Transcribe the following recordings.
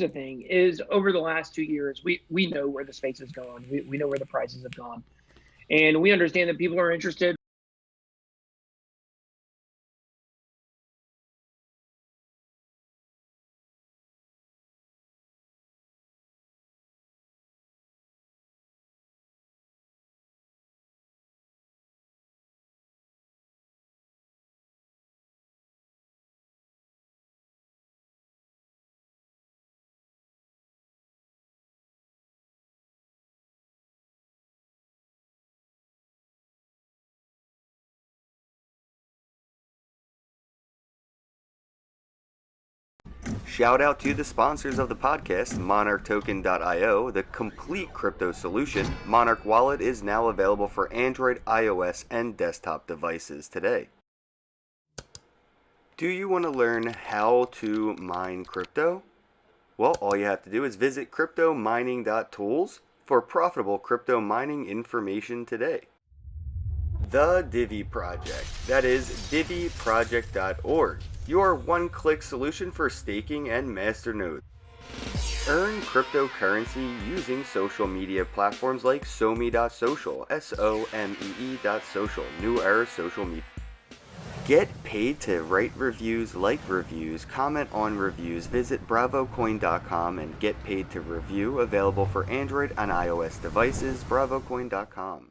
the thing is, over the last 2 years, we know where the space is going. We know where the prices have gone. And we understand that people are interested. Shout out to the sponsors of the podcast, MonarchToken.io, the complete crypto solution. Monarch Wallet is now available for Android, iOS, and desktop devices today. Do you want to learn how to mine crypto? Well, all you have to do is visit cryptomining.tools for profitable crypto mining information today. The Divi Project, that is diviproject.org, your one-click solution for staking and masternodes. Earn cryptocurrency using social media platforms like Somee.social, SOMEE.social, New Era Social Media. Get paid to write reviews, like reviews, comment on reviews. Visit bravocoin.com and get paid to review, available for Android and iOS devices, bravocoin.com.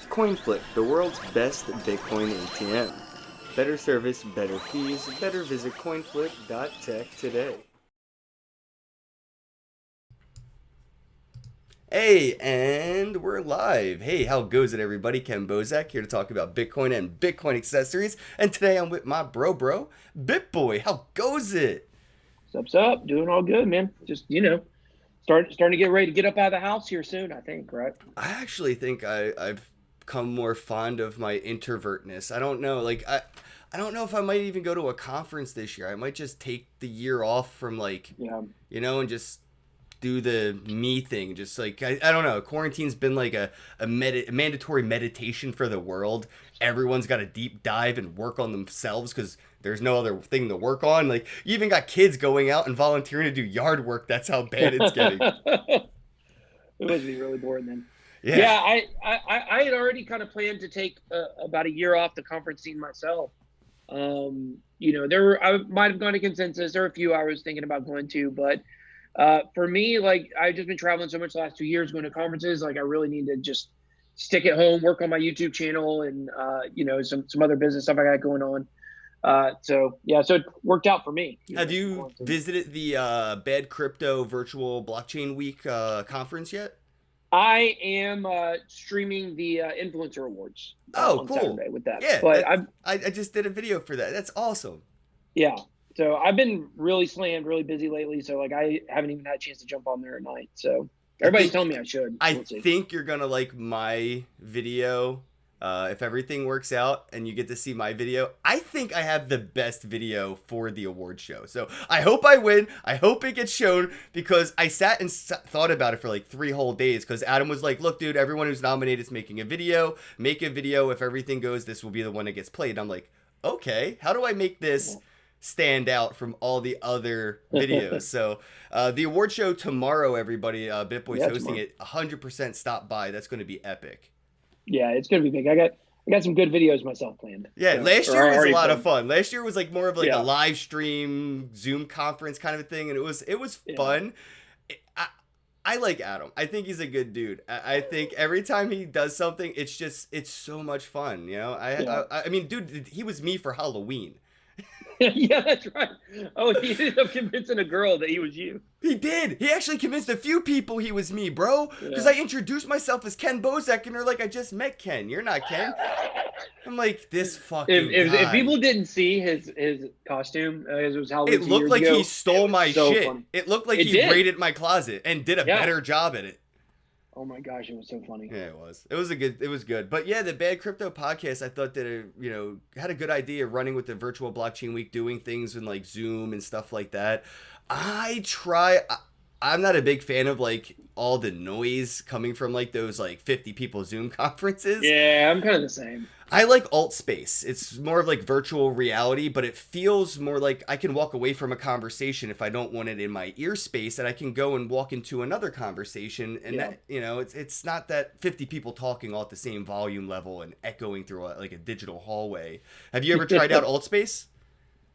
CoinFlip, the world's best Bitcoin ATM. Better service, better fees, better visit coinflip.tech today. Hey, and we're live. Hey, how goes it, everybody? Ken Bozak here to talk about Bitcoin and Bitcoin accessories. And today I'm with my bro, BitBoy. How goes it? What's up? Doing all good, man. Just, starting to get ready to get up out of the house here soon, I think, right? I actually think I've become more fond of my introvertness. I don't know. I don't know if I might even go to a conference this year. I might just take the year off from and just do the me thing. Just I don't know. Quarantine's been like a mandatory meditation for the world. Everyone's got to deep dive and work on themselves because there's no other thing to work on. You even got kids going out and volunteering to do yard work. That's how bad it's getting. It must be really boring then. Yeah. I had already kind of planned to take about a year off the conference scene myself. I might have gone to consensus. There were a few I was thinking about going to, but for me, I've just been traveling so much the last 2 years, going to conferences. I really need to just stick at home, work on my YouTube channel, and some other business stuff I got going on. So it worked out for me. Have you visited the Bad Crypto Virtual Blockchain Week conference yet? I am streaming the Influencer Awards on cool. Saturday with that. Yeah, but I just did a video for that. That's awesome. Yeah. So I've been really slammed, really busy lately. So I haven't even had a chance to jump on there at night. So everybody's telling me I should. I think you're going to like my video. If everything works out and you get to see my video, I think I have the best video for the award show. So I hope I win. I hope it gets shown because I sat and thought about it for 3 whole days because Adam was like, look, dude, everyone who's nominated is making a video. Make a video. If everything goes, this will be the one that gets played. And I'm like, okay, how do I make this stand out from all the other videos? So the award show tomorrow, everybody, BitBoy's hosting it. 100% stop by. That's going to be epic. Yeah, it's gonna be big. I got some good videos myself planned. Yeah, so, last year was a lot of fun. Last year was more of a live stream Zoom conference kind of thing, and it was fun. I like Adam. I think he's a good dude. I think every time he does something, it's so much fun. I mean, dude, he was me for Halloween. Yeah, that's right. Oh, he ended up convincing a girl that he was you. He did. He actually convinced a few people he was me, bro. Because I introduced myself as Ken Bozak, and they're like, I just met Ken. You're not Ken. I'm like, this fucking guy. If people didn't see his costume, it was Halloween. It looked like he stole my shit. Funny. It looked like he raided my closet and did a better job at it. Oh my gosh, it was so funny. Yeah, it was. It was good. But yeah, the Bad Crypto podcast, I thought that it, had a good idea running with the virtual blockchain week, doing things in Zoom and stuff like that. I'm not a big fan of all the noise coming from like those like 50 people Zoom conferences. Yeah, I'm kind of the same. I like alt space. It's more of like virtual reality, but it feels more like I can walk away from a conversation if I don't want it in my ear space, and I can go and walk into another conversation. And Yeah. that, it's not that 50 people talking all at the same volume level and echoing through like a digital hallway. Have you ever tried out alt space?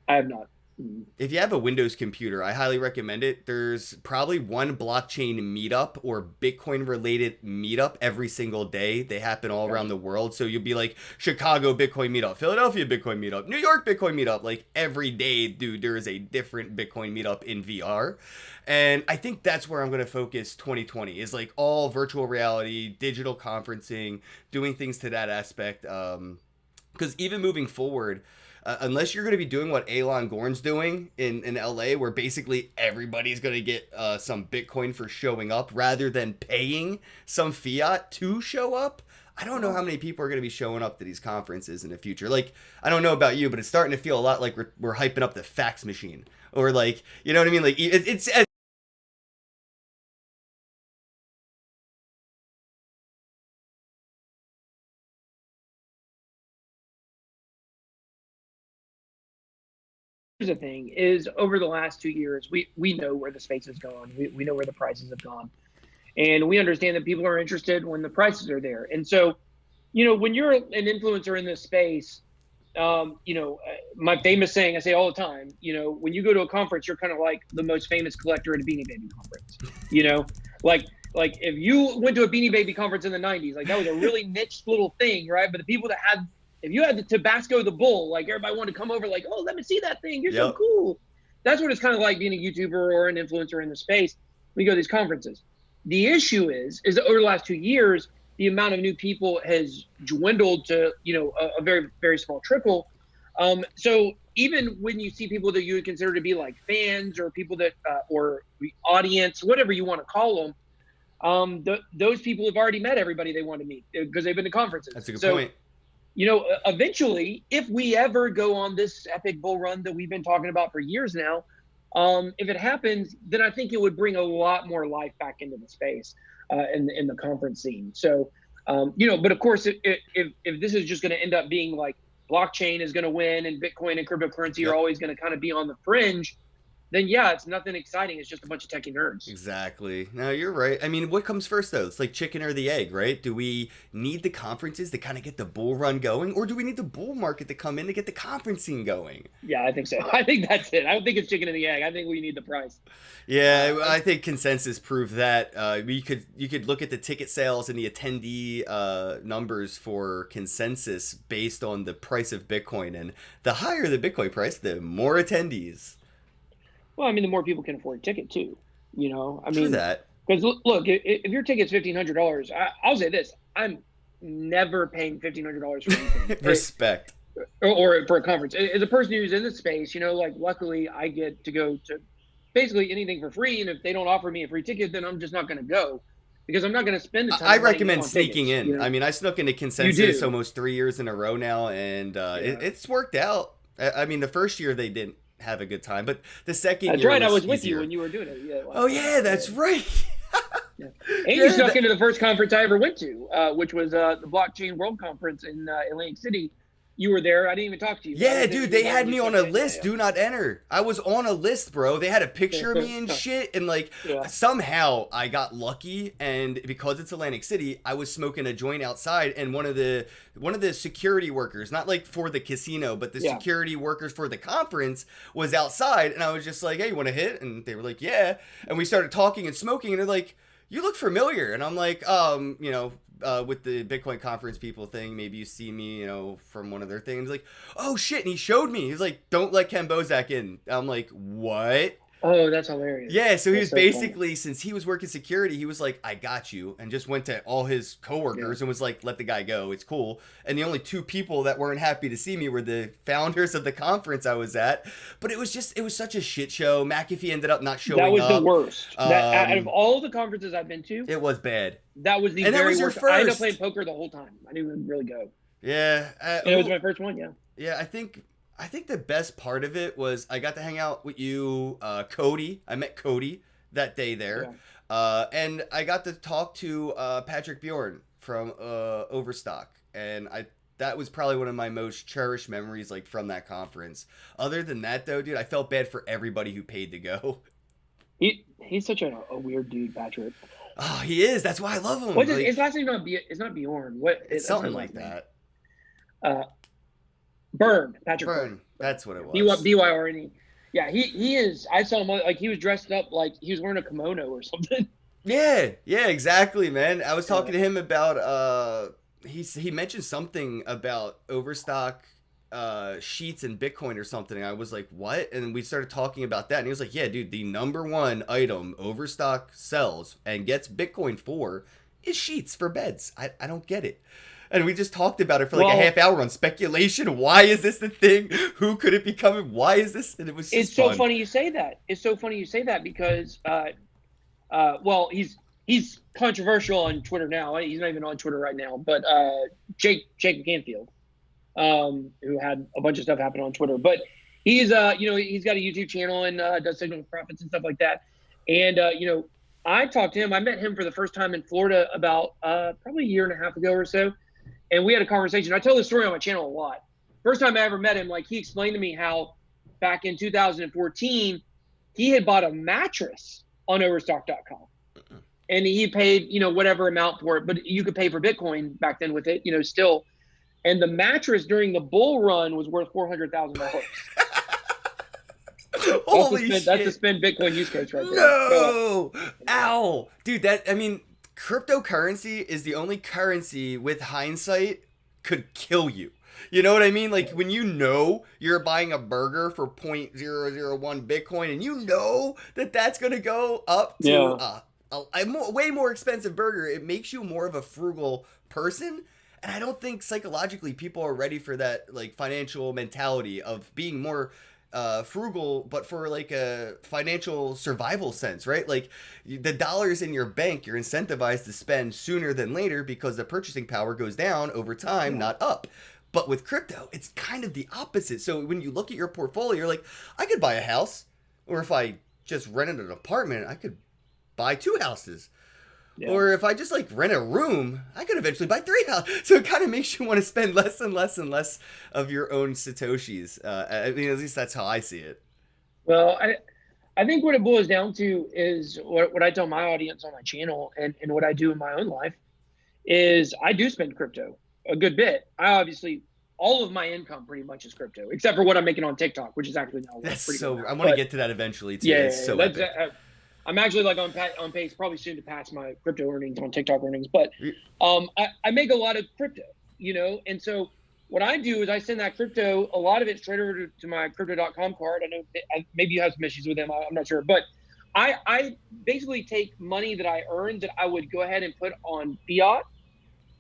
I have not. Mm. If you have a Windows computer, I highly recommend it. There's probably one blockchain meetup or Bitcoin related meetup every single day. They happen all around the world. So you'll be like Chicago Bitcoin meetup, Philadelphia Bitcoin meetup, New York Bitcoin meetup. Like every day, dude, there is a different Bitcoin meetup in VR. And I think that's where I'm going to focus 2020 is like all virtual reality, digital conferencing, doing things to that aspect. Because even moving forward, unless you're going to be doing what Elon Gorn's doing in LA, where basically everybody's going to get some Bitcoin for showing up rather than paying some fiat to show up, I don't know how many people are going to be showing up to these conferences in the future. Like, I don't know about you, but it's starting to feel a lot like we're hyping up the fax machine. Or like, you know what I mean? Like, it's Here's the thing: is over the last 2 years, we know where the space has gone. We know where the prices have gone, and we understand that people are interested when the prices are there. And so, when you're an influencer in this space, my famous saying I say all the time, when you go to a conference, you're kind of like the most famous collector at a Beanie Baby conference. You know, like like if you went to a Beanie Baby conference in the '90s, like that was a really niche little thing, right? But the people that had, if you had the Tabasco the Bull, like everybody wanted to come over, like, oh, let me see that thing. You're so yep. cool. That's what it's kind of like being a YouTuber or an influencer in the space. We go to these conferences. The issue is that over the last 2 years, the amount of new people has dwindled to a very, very small trickle. So even when you see people that you would consider to be like fans or people that or the audience, whatever you want to call them, those people have already met everybody they want to meet because they've been to conferences. That's a good So, point. eventually, if we ever go on this epic bull run that we've been talking about for years now, if it happens, then I think it would bring a lot more life back into the space in the conference scene. So, but of course, if this is just going to end up being like blockchain is going to win and Bitcoin and cryptocurrency Yep. are always going to kind of be on the fringe, then yeah, it's nothing exciting. It's just a bunch of techie nerds. Exactly. No, you're right. I mean, what comes first though? It's like chicken or the egg, right? Do we need the conferences to kind of get the bull run going, or do we need the bull market to come in to get the conferencing going? Yeah, I think so. I think that's it. I don't think it's chicken and the egg. I think we need the price. Yeah, I think consensus proved that. You could look at the ticket sales and the attendee numbers for consensus based on the price of Bitcoin, and the higher the Bitcoin price, the more attendees. Well, I mean, the more people can afford a ticket too. I True mean, that. because look, if your ticket's $1,500, I'll say this: I'm never paying $1,500 for anything, Respect. or for a conference. As a person who's in the space, like luckily I get to go to basically anything for free, and if they don't offer me a free ticket, then I'm just not going to go because I'm not going to spend a ton I of money recommend on sneaking tickets, in. I mean, I snuck into You consensus do. almost 3 years in a row now, and Yeah. it's worked out. I mean, the first year they didn't have a good time, but the second That's year right. I was was with you easier. when you were doing it. Yeah, Oh last time. yeah, that's right. Yeah. And you Yeah, snuck into the first conference I ever went to, which was the Blockchain World Conference in Atlantic City. You were there. I didn't even talk to you. But I yeah, was there. dude, You were they there had when you me on snuck a in. list, do not enter. I was on a list, bro. They had a picture of me and Yeah. shit, and like Yeah. somehow I got lucky, and because it's Atlantic City, I was smoking a joint outside, and one of the security workers, not like for the casino, but the Yeah. security workers for the conference was outside, and I was just like, "Hey, you want to hit?" And they were like, "Yeah," and we started talking and smoking, and they're like, "You look familiar," and I'm like, with the Bitcoin conference people thing, maybe you see me, from one of their things. Like, oh shit, and he showed me. He's like, don't let Ken Bozak in. I'm like, what? Oh, that's hilarious. Yeah, so he That's was so funny. basically, since he was working security, he was like, I got you, and just went to all his coworkers and was like, let the guy go, it's cool. And the only two people that weren't happy to see me were the founders of the conference I was at. But it was such a shit show. McAfee ended up not showing That was up. the worst. That out of all the conferences I've been to, It was bad. that was the And that very was your worst. I ended up first. playing poker the whole time. I didn't even really go. Yeah. And it was my first one. Yeah. Yeah, I think the best part of it was I got to hang out with you, Cody. I met Cody that day there. And I got to talk to Patrick Bjorn from Overstock, and that was probably one of my most cherished memories, like, from that conference. Other than that, though, dude, I felt bad for everybody who paid to go. He's such a weird dude, Patrick. Oh, he is. That's why I love him. What's his last name? It's not Bjorn. What? It's something like that. Patrick Byrne. That's what it was. Byrne. Yeah, he is. I saw him like he was dressed up like he was wearing a kimono or something. Yeah, exactly, man. I was talking to him about he mentioned something about Overstock sheets and Bitcoin or something, and I was like, what? And we started talking about that, and he was like, yeah, dude, the number one item Overstock sells and gets Bitcoin for is sheets for beds. I don't get it. And we just talked about it for like a half hour on speculation. Why is this the thing? Who could it be coming? Why is this? And it was just It's so funny you say that. It's so funny you say that because well, he's controversial on Twitter now. He's not even on Twitter right now, but Jake Canfield, who had a bunch of stuff happen on Twitter, but he's he's got a YouTube channel and does signal profits and stuff like that. And I talked to him. I met him for the first time in Florida about probably a year and a half ago or so, and we had a conversation. I tell this story on my channel a lot. First time I ever met him, like, he explained to me how back in 2014 he had bought a mattress on Overstock.com. And he paid, whatever amount for it, but you could pay for Bitcoin back then with it, still. And the mattress during the bull run was worth $400,000. Holy shit. That's a spend Bitcoin use case right there. No! Ow! Dude, cryptocurrency is the only currency with hindsight could kill you. You know what I mean? Like, when you're buying a burger for 0.001 Bitcoin and that's going to go up to a way more expensive burger, it makes you more of a frugal person. And I don't think psychologically people are ready for that, like, financial mentality of being more frugal, but for like a financial survival sense, right? Like, the dollars in your bank, you're incentivized to spend sooner than later because the purchasing power goes down over time, not up. But with crypto, it's kind of the opposite. So when you look at your portfolio, you're like, I could buy a house, or if I just rented an apartment, I could buy 2 houses. Yeah. Or if I just like rent a room, I could eventually buy 3 houses. So it kind of makes you want to spend less and less and less of your own Satoshis. I mean, at least that's how I see it. Well, I think what it boils down to is what I tell my audience on my channel and what I do in my own life is I do spend crypto a good bit. I obviously, all of my income pretty much is crypto, except for what I'm making on TikTok, which is actually now that's pretty so. Good. I want to get to that eventually too. Yeah, it's so I'm actually like on pace, probably soon to pass my crypto earnings on TikTok earnings. But I make a lot of crypto, and so what I do is I send that crypto, a lot of it straight over to my crypto.com card. I know maybe you have some issues with them. I'm not sure, but I basically take money that I earned that I would go ahead and put on fiat,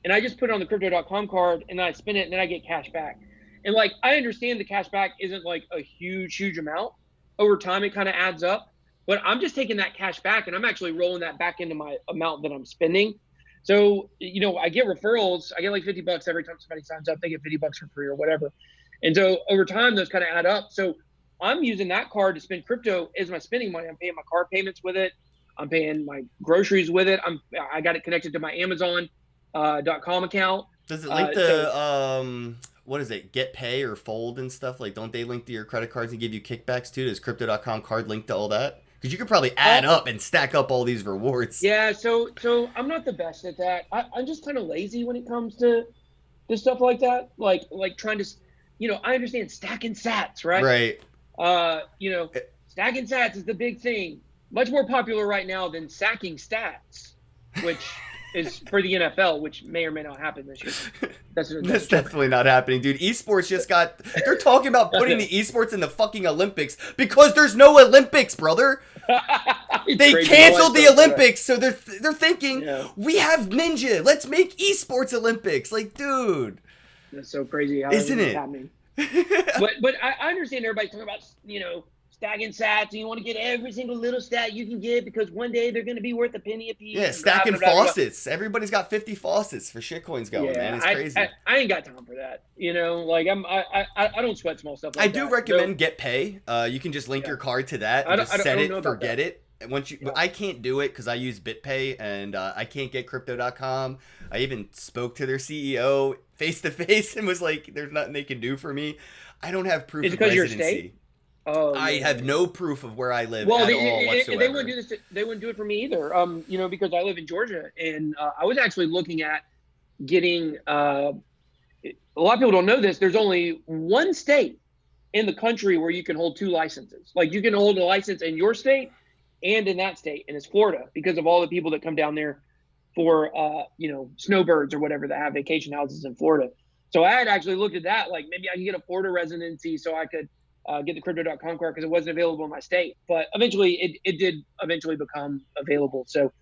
and I just put it on the crypto.com card, and then I spend it, and then I get cash back. And like, I understand the cash back isn't like a huge amount. Over time, it kind of adds up. But I'm just taking that cash back, and I'm actually rolling that back into my amount that I'm spending. So, I get referrals. I get like $50 every time somebody signs up. They get $50 for free or whatever. And so over time, those kind of add up. So I'm using that card to spend crypto as my spending money. I'm paying my car payments with it. I'm paying my groceries with it. I got it connected to my Amazon.com account. Does it link to what is it? Get Pay or Fold and stuff? Like, don't they link to your credit cards and give you kickbacks too? Does Crypto.com card link to all that? Because you could probably add up and stack up all these rewards. Yeah, so I'm not the best at that. I'm just kind of lazy when it comes to stuff like that. Like trying to, I understand stacking sats, right? Right. Stacking sats is the big thing. Much more popular right now than sacking stats, which is for the NFL, which may or may not happen this year. That's definitely not happening, dude. Esports they're talking about putting the esports in the fucking Olympics because there's no Olympics, brother. They canceled the Olympics, so they're thinking, we have Ninja, let's make esports Olympics. Like, dude. That's so crazy how isn't it happening. but I understand everybody's talking about, stacking sats, and you want to get every single little stat you can get because one day they're going to be worth a penny a piece. Yeah, stacking faucets. Everybody's got 50 faucets for shitcoins going, man. It's crazy. I ain't got time for that. Like I don't sweat small stuff like I that. do recommend Get Pay. You can just link your card to that and just set it, forget it. I can't do it because I use BitPay and I can't get crypto.com. I even spoke to their CEO face to face and was like, there's nothing they can do for me. I don't have proof Is it of because your residency. state? Oh, I yeah, have yeah. no proof of where I live Well, at all whatsoever. they wouldn't do this. They wouldn't do it for me either. Because I live in Georgia, and I was actually looking at getting. A lot of people don't know this. There's only one state in the country where you can hold two licenses. Like you can hold a license in your state and in that state, and it's Florida because of all the people that come down there for snowbirds or whatever that have vacation houses in Florida. So I had actually looked at that, like maybe I could get a Florida residency so I could get the crypto.com card because it wasn't available in my state. But eventually it did eventually become available. So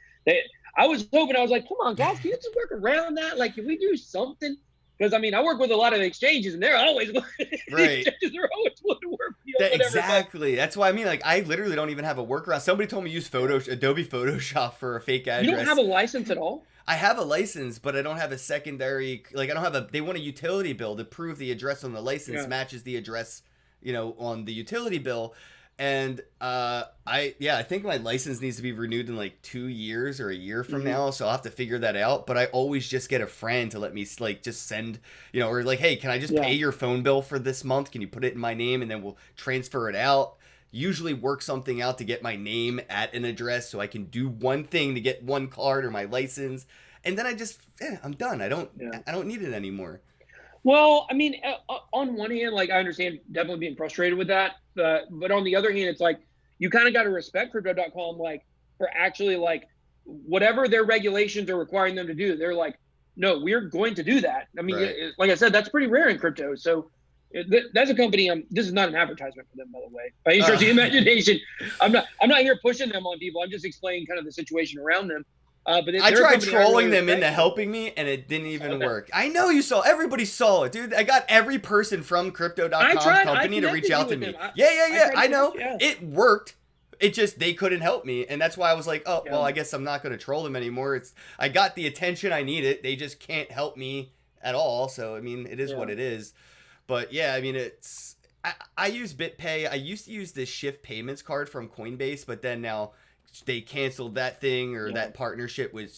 I was hoping, I was like, come on, guys, can you just work around that? Like, can we do something? Because I mean, I work with a lot of exchanges, and they're always Right. exchanges are always willing to work with you. Whatever, exactly. That's why I mean, like, I literally don't even have a workaround. Somebody told me use Adobe Photoshop for a fake address. You don't have a license at all? I have a license, but I don't have a secondary. Like, I don't have a. They want a utility bill to prove the address on the license matches the address, on the utility bill. And I think my license needs to be renewed in like 2 years or a year from now, so I'll have to figure that out. But I always just get a friend to let me like just send, or like, hey, can I just pay your phone bill for this month? Can you put it in my name and then we'll transfer it out? Usually work something out to get my name at an address so I can do one thing to get one card or my license, and then I'm done. I don't need it anymore. Well, I mean, on one hand, like I understand definitely being frustrated with that, but on the other hand, it's like you kind of got to respect crypto.com, like for actually like whatever their regulations are requiring them to do. They're like, no, we're going to do that. I mean, like I said, that's pretty rare in crypto. So that's a company. This is not an advertisement for them, by the way. By any stretch of the imagination, I'm not here pushing them on people. I'm just explaining kind of the situation around them. But I tried trolling them into helping me, and it didn't even work. I know you saw. Everybody saw it, dude. I got every person from Crypto.com company to reach out to me. I know. It worked. It just, they couldn't help me, and that's why I was like, well, I guess I'm not going to troll them anymore. I got the attention I needed. They just can't help me at all. So, I mean, it is what it is. But, yeah, I mean, I use BitPay. I used to use this Shift Payments card from Coinbase, but then now they canceled that thing or that partnership with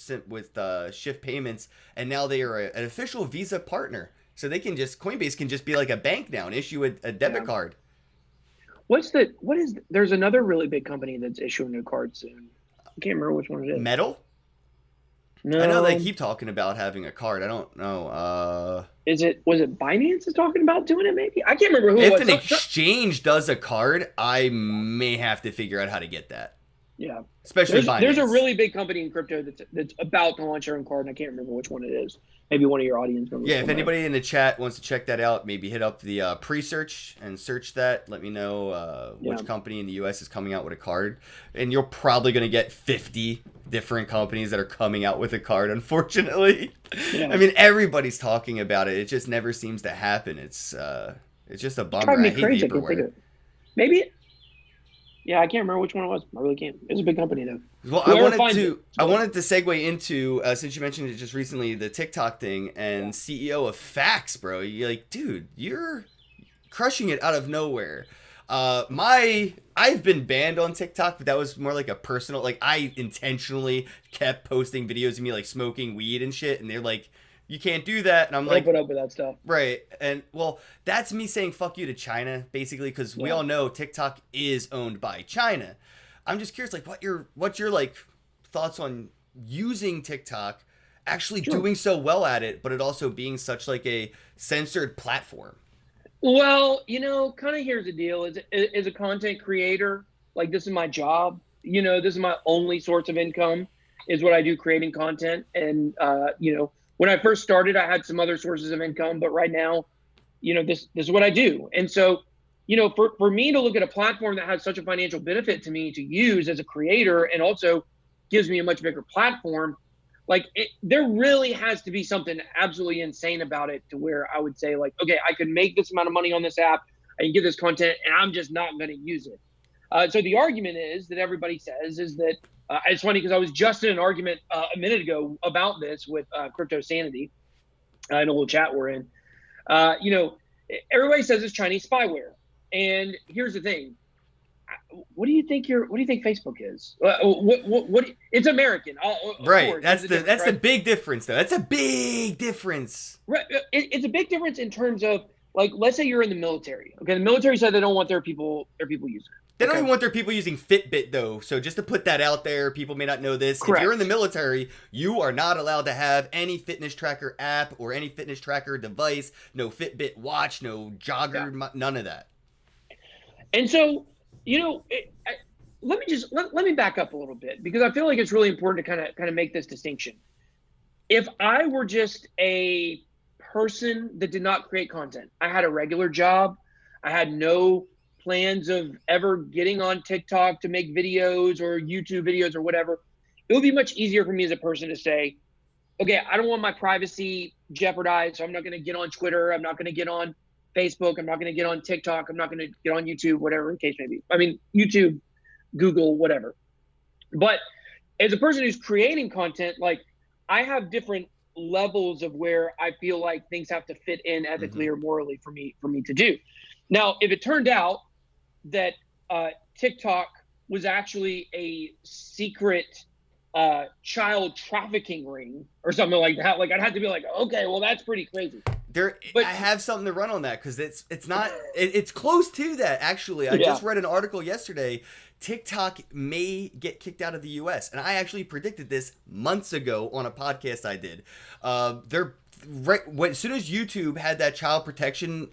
Shift Payments, and now they are an official Visa partner. So Coinbase can just be like a bank now and issue a debit card. There's another really big company that's issuing a card soon. I can't remember which one it is. Metal? No. I know they keep talking about having a card. I don't know. Was it Binance is talking about doing it maybe? I can't remember who it was. If an exchange does a card, I may have to figure out how to get that. Yeah. Especially Binance. There's a really big company in crypto that's about to launch their own card, and I can't remember which one it is. Maybe one of your audience members. Yeah, if anybody in the chat wants to check that out, maybe hit up the pre-search and search that. Let me know which company in the U.S. is coming out with a card. And you're probably going to get 50 different companies that are coming out with a card, unfortunately. Yeah. I mean, everybody's talking about it. It just never seems to happen. It's just a bummer. I hate vaporware. Maybe. Yeah, I can't remember which one it was. I really can't. It's a big company, though. Well, I wanted to segue into, since you mentioned it just recently, the TikTok thing, and CEO of Facts, bro. You're like, dude, you're crushing it out of nowhere. I've been banned on TikTok, but that was more like a personal, like I intentionally kept posting videos of me like smoking weed and shit, and they're like, you can't do that. And I'm like, put up with that stuff. Right. And well, that's me saying fuck you to China, basically, because we all know TikTok is owned by China. I'm just curious, like, what's your like thoughts on using TikTok, actually doing so well at it, but it also being such like a censored platform? Well, kind of here's the deal. As a content creator, like this is my job. This is my only source of income is what I do, creating content. And, when I first started, I had some other sources of income, but right now, this is what I do. And so, for me to look at a platform that has such a financial benefit to me to use as a creator and also gives me a much bigger platform, like there really has to be something absolutely insane about it to where I would say like, okay, I could make this amount of money on this app, I can get this content, and I'm just not going to use it. So the argument is that everybody says is that, it's funny because I was just in an argument a minute ago about this with Crypto Sanity in a little chat we're in. Everybody says it's Chinese spyware. And here's the thing. what do you think Facebook is? What it's American, of Right. course. That's the Right? big difference, though. That's a big difference. Right. It's a big difference in terms of, like, let's say you're in the military. Okay, the military said they don't want their people using it. They don't Okay? even want their people using Fitbit, though. So just to put that out there, people may not know this. If you're in the Correct. military, you are not allowed to have any fitness tracker app or any fitness tracker device. No Fitbit watch, no jogger, none of that. And so, let me back up a little bit, because I feel like it's really important to kind of make this distinction. If I were just a person that did not create content, I had a regular job, I had no plans of ever getting on TikTok to make videos or YouTube videos or whatever, it would be much easier for me as a person to say, okay, I don't want my privacy jeopardized, so I'm not going to get on Twitter, I'm not going to get on Facebook, I'm not going to get on TikTok, I'm not going to get on YouTube, whatever the case may be. I mean, YouTube, Google, whatever. But as a person who's creating content, like, I have different levels of where I feel like things have to fit in ethically or morally for me to do. Now, if it turned out that TikTok was actually a secret child trafficking ring or something like that, like, I'd have to be like, okay, well, that's pretty crazy. But I have something to run on that, because it's close to that, actually. I just read an article yesterday. TikTok may get kicked out of the US, and I actually predicted this months ago on a podcast I did. As soon as YouTube had that child protection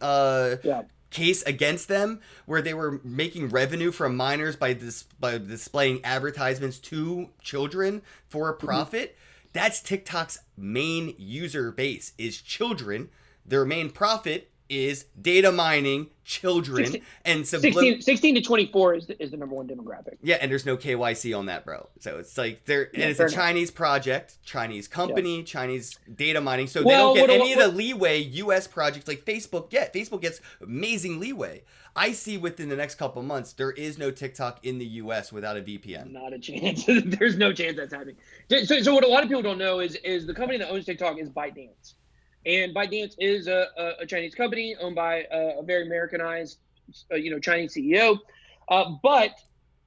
case against them, where they were making revenue from minors by displaying advertisements to children for a profit, that's TikTok's main user base, is children. Their main profit is data mining children. 16 to 24 is the number one demographic. Yeah, and there's no KYC on that, bro. So it's like it's a Chinese project, Chinese company, Chinese data mining. So they don't get any of the leeway US projects like Facebook get. Facebook gets amazing leeway. I see within the next couple months there is no TikTok in the US without a VPN. Not a chance. There's no chance that's happening. So what a lot of people don't know is the company that owns TikTok is ByteDance. And ByteDance is a Chinese company owned by a very Americanized, Chinese CEO. But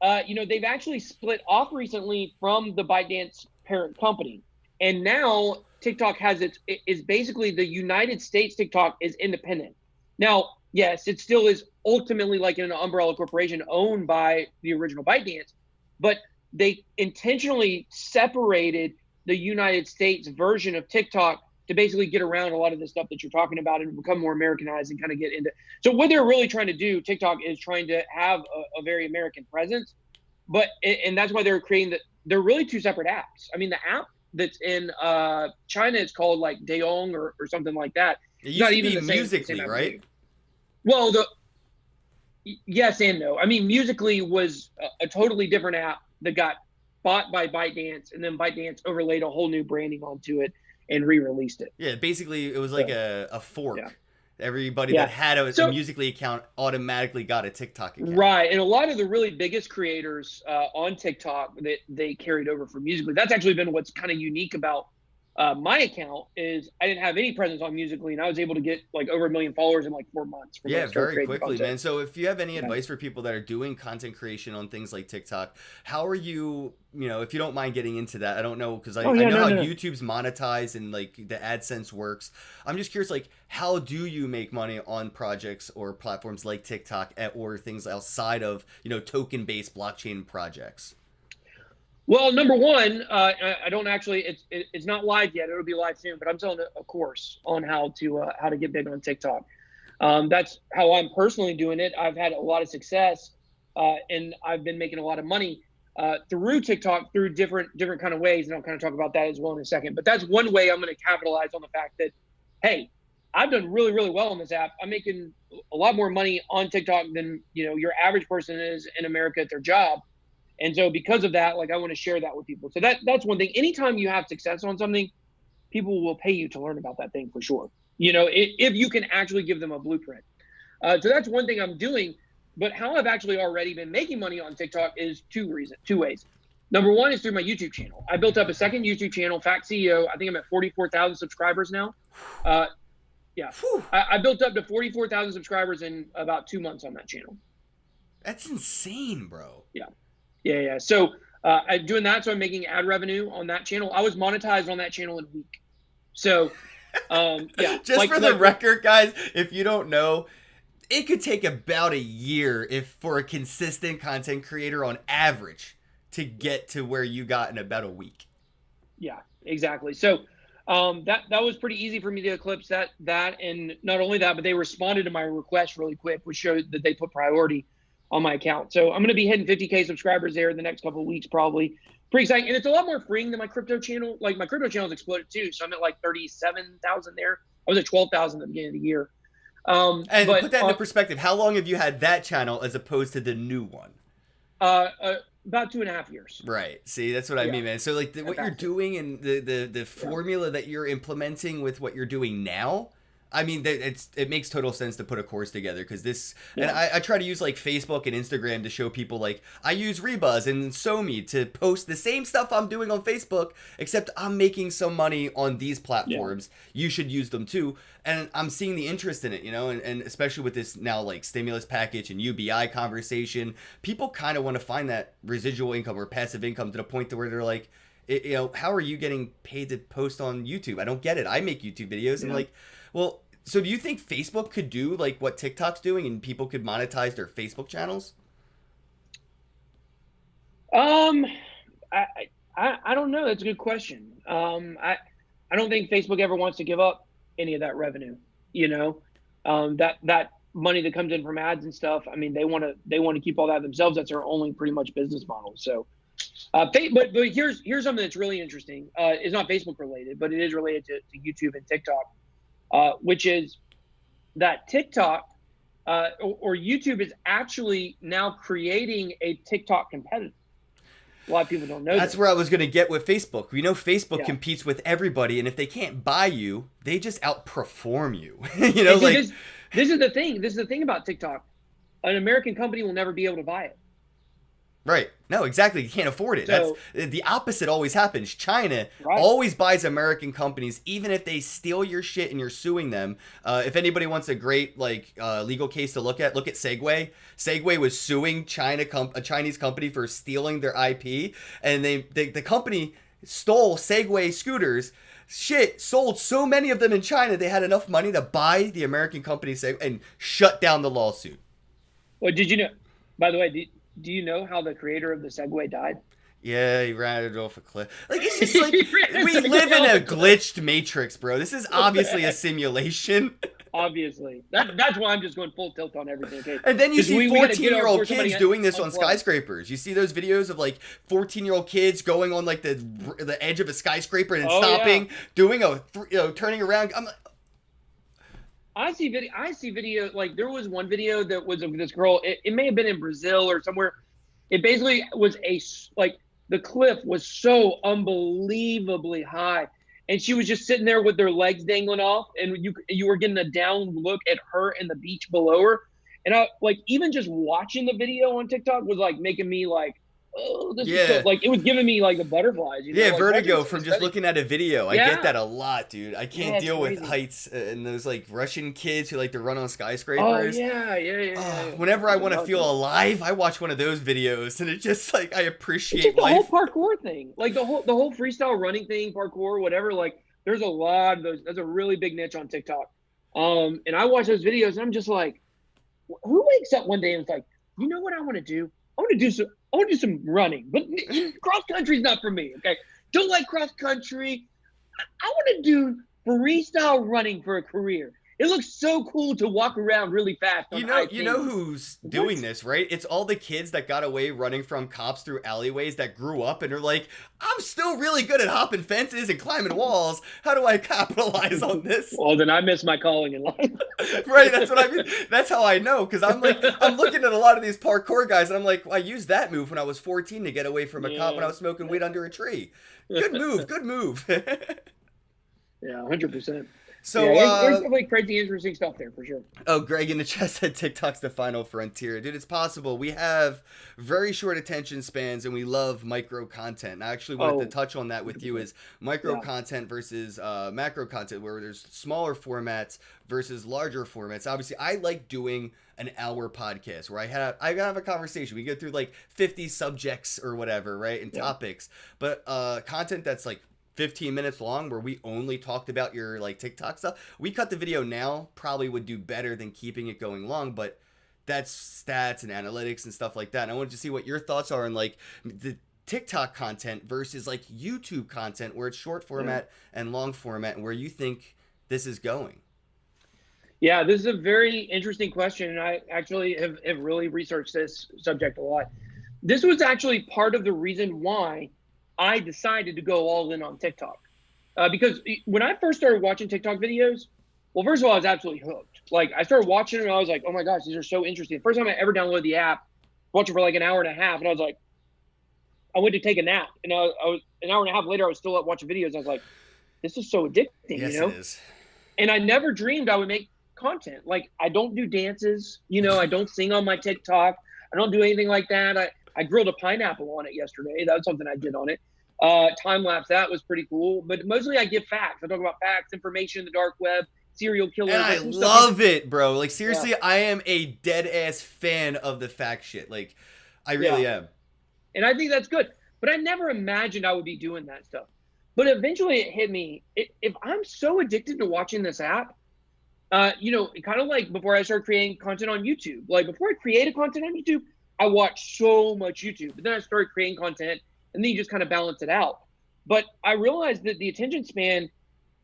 they've actually split off recently from the ByteDance parent company. And now TikTok is basically the United States. TikTok is independent. Now, yes, it still is ultimately like an umbrella corporation owned by the original ByteDance, but they intentionally separated the United States version of TikTok to basically get around a lot of the stuff that you're talking about and become more Americanized and kind of get into. So what they're really trying to do, TikTok, is trying to have a very American presence, and that's why they're creating they're really two separate apps. I mean, the app that's in China is called like Daong or something like that. It used to be Musically, right? Well, yes and no. I mean, Musically was a totally different app that got bought by ByteDance, and then ByteDance overlaid a whole new branding onto it and re-released it. Yeah, basically it was like a fork. Yeah. Everybody that had a Musically account automatically got a TikTok account. Right, and a lot of the really biggest creators on TikTok that they carried over from Musically. That's actually been what's kind of unique about my account, is I didn't have any presence on Musically, and I was able to get like over 1 million followers in like 4 months. Yeah, very quickly, man. So if you have any advice for people that are doing content creation on things like TikTok, how are you, if you don't mind getting into that? I don't know, because I know how YouTube's monetized and like the AdSense works. I'm just curious, like, how do you make money on projects or platforms like TikTok or things outside of, token-based blockchain projects? Well, number one, I don't actually. It's not live yet. It'll be live soon. But I'm selling a course on how to get big on TikTok. That's how I'm personally doing it. I've had a lot of success, and I've been making a lot of money through TikTok through different kind of ways, and I'll kind of talk about that as well in a second. But that's one way I'm going to capitalize on the fact that, hey, I've done really, really well on this app. I'm making a lot more money on TikTok than your average person is in America at their job. And so because of that, like, I want to share that with people. So that's one thing. Anytime you have success on something, people will pay you to learn about that thing for sure. If you can actually give them a blueprint. So that's one thing I'm doing. But how I've actually already been making money on TikTok is two ways. Number one is through my YouTube channel. I built up a second YouTube channel, Fact CEO. I think I'm at 44,000 subscribers now. I built up to 44,000 subscribers in about 2 months on that channel. That's insane, bro. Yeah. So I'm doing that. So I'm making ad revenue on that channel. I was monetized on that channel in a week. So yeah. Just for the record, guys, if you don't know, it could take about a year for a consistent content creator on average to get to where you got in about a week. Yeah, exactly. So that was pretty easy for me to eclipse that, and not only that, but they responded to my request really quick, which showed that they put priority on my account. So I'm going to be hitting 50K subscribers there in the next couple of weeks, probably. Pretty exciting, and it's a lot more freeing than my crypto channel. Like my crypto channel's exploded too, so I'm at like 37,000 there. I was at 12,000 at the beginning of the year. And but, put that into perspective. How long have you had that channel as opposed to the new one? About 2.5 years. Right. See, that's what I mean, man. So like what you're doing and the formula that you're implementing with what you're doing now, I mean, it makes total sense to put a course together because this, and I try to use like Facebook and Instagram to show people like I use Rebuzz and SoMe to post the same stuff I'm doing on Facebook, except I'm making some money on these platforms. You should use them too. And I'm seeing the interest in it, you know, and especially with this now like stimulus package and UBI conversation, people kind of want to find that residual income or passive income to the point to where they're like, you know, how are you getting paid to post on YouTube? I don't get it. I make YouTube videos and like, well, so do you think Facebook could do like what TikTok's doing and people could monetize their Facebook channels? I don't know. That's a good question. I don't think Facebook ever wants to give up any of that revenue. You know, that money that comes in from ads and stuff. I mean, they want to keep all that themselves. That's their only pretty much business model. So, but here's something that's really interesting. It's not Facebook related, but it is related to YouTube and TikTok. Which is that TikTok or YouTube is actually now creating a TikTok competitor. A lot of people don't know that's where I was going to get with Facebook. We know Facebook competes with everybody, and if they can't buy you, they just outperform you. You know, like this is the thing. This is the thing about TikTok. An American company will never be able to buy it. Right. No, exactly. You can't afford it. So, that's the opposite always happens. China always buys American companies, even if they steal your shit and you're suing them. If anybody wants a great like legal case to look at Segway. Segway was suing a Chinese company for stealing their IP, and the company stole Segway scooters. Shit, sold so many of them in China, they had enough money to buy the American company Segway and shut down the lawsuit. Well, did you know? By the way, do you know how the creator of the Segway died? Yeah, he ran it off a cliff. Like, it's just like, we live in a glitched matrix, bro. This is obviously a simulation. Obviously. That's why I'm just going full tilt on everything. Okay? And then you see 14-year-old kids doing this on skyscrapers. You see those videos of, like, 14-year-old kids going on, like, the edge of a skyscraper and stopping, doing turning around. I'm like, I see video like there was one video that was of this girl. It may have been in Brazil or somewhere. It basically was the cliff was so unbelievably high, and she was just sitting there with her legs dangling off, and you were getting a down look at her and the beach below her. And I like even just watching the video on TikTok was like making me like, oh, this is so, like it was giving me like the butterflies. You know? Like, vertigo from just looking at a video. I get that a lot, dude. I can't deal with heights and those like Russian kids who like to run on skyscrapers. Oh yeah. Whenever I want to feel alive, I watch one of those videos, and it just like I appreciate the life. whole parkour thing, like the whole freestyle running thing, parkour, whatever. Like there's a lot of those. That's a really big niche on TikTok. And I watch those videos, and I'm just like, who wakes up one day and it's like, you know what I want to do? I want to do some running, but cross country is not for me. Okay, don't like cross country. I want to do freestyle running for a career. It looks so cool to walk around really fast. You know who's doing this, right? It's all the kids that got away running from cops through alleyways that grew up and are like, I'm still really good at hopping fences and climbing walls. How do I capitalize on this? Well, then I miss my calling in life. Right, that's what I mean. That's how I know, because I'm looking at a lot of these parkour guys, and I'm like, well, I used that move when I was 14 to get away from a cop when I was smoking weed under a tree. Good move. Yeah, 100%. So, Yeah, there's definitely crazy, interesting stuff there for sure. oh, Greg in the chat said TikTok's the final frontier. Dude, it's possible. We have very short attention spans and we love micro content. And I actually wanted to Oh, touch on that with you 100%. is micro Yeah. content versus macro content, where there's smaller formats versus larger formats. Obviously, I like doing an hour podcast where I have a conversation. We go through like 50 subjects or whatever, right? And Yeah. topics. But content that's like 15 minutes long where we only talked about your like TikTok stuff. We cut the video now, probably would do better than keeping it going long, but that's stats and analytics and stuff like that. And I wanted to see what your thoughts are on like the TikTok content versus like YouTube content where it's short Yeah. format and long format and where you think this is going. Yeah, this is a very interesting question, and I actually have really researched this subject a lot. This was actually part of the reason why I decided to go all in on TikTok. Because when I first started watching TikTok videos, well, first of all, I was absolutely hooked. Like, I started watching them, and I was like, oh my gosh, these are so interesting. The first time I ever downloaded the app, watched it for like an hour and a half, and I was like, I went to take a nap, and I was an hour and a half later, I was still up watching videos. I was like, this is so addicting, Yes, you know? it is. And I never dreamed I would make content. Like, I don't do dances, I don't sing on my TikTok. I don't do anything like that. I grilled a pineapple on it yesterday. That was something I did on it. Time lapse, that was pretty cool. But mostly I give facts. I talk about facts, information, the dark web, serial killers, And I like some love stuff. it, bro. Like seriously, Yeah, I am a dead ass fan of the fact shit. Like I yeah. really am. And I think that's good. But I never imagined I would be doing that stuff. But eventually it hit me. If I'm so addicted to watching this app, kind of like before I started creating content on YouTube. Like before I created content on YouTube, I watched so much YouTube. But then I started creating content, and then you just kind of balance it out. But I realized that the attention span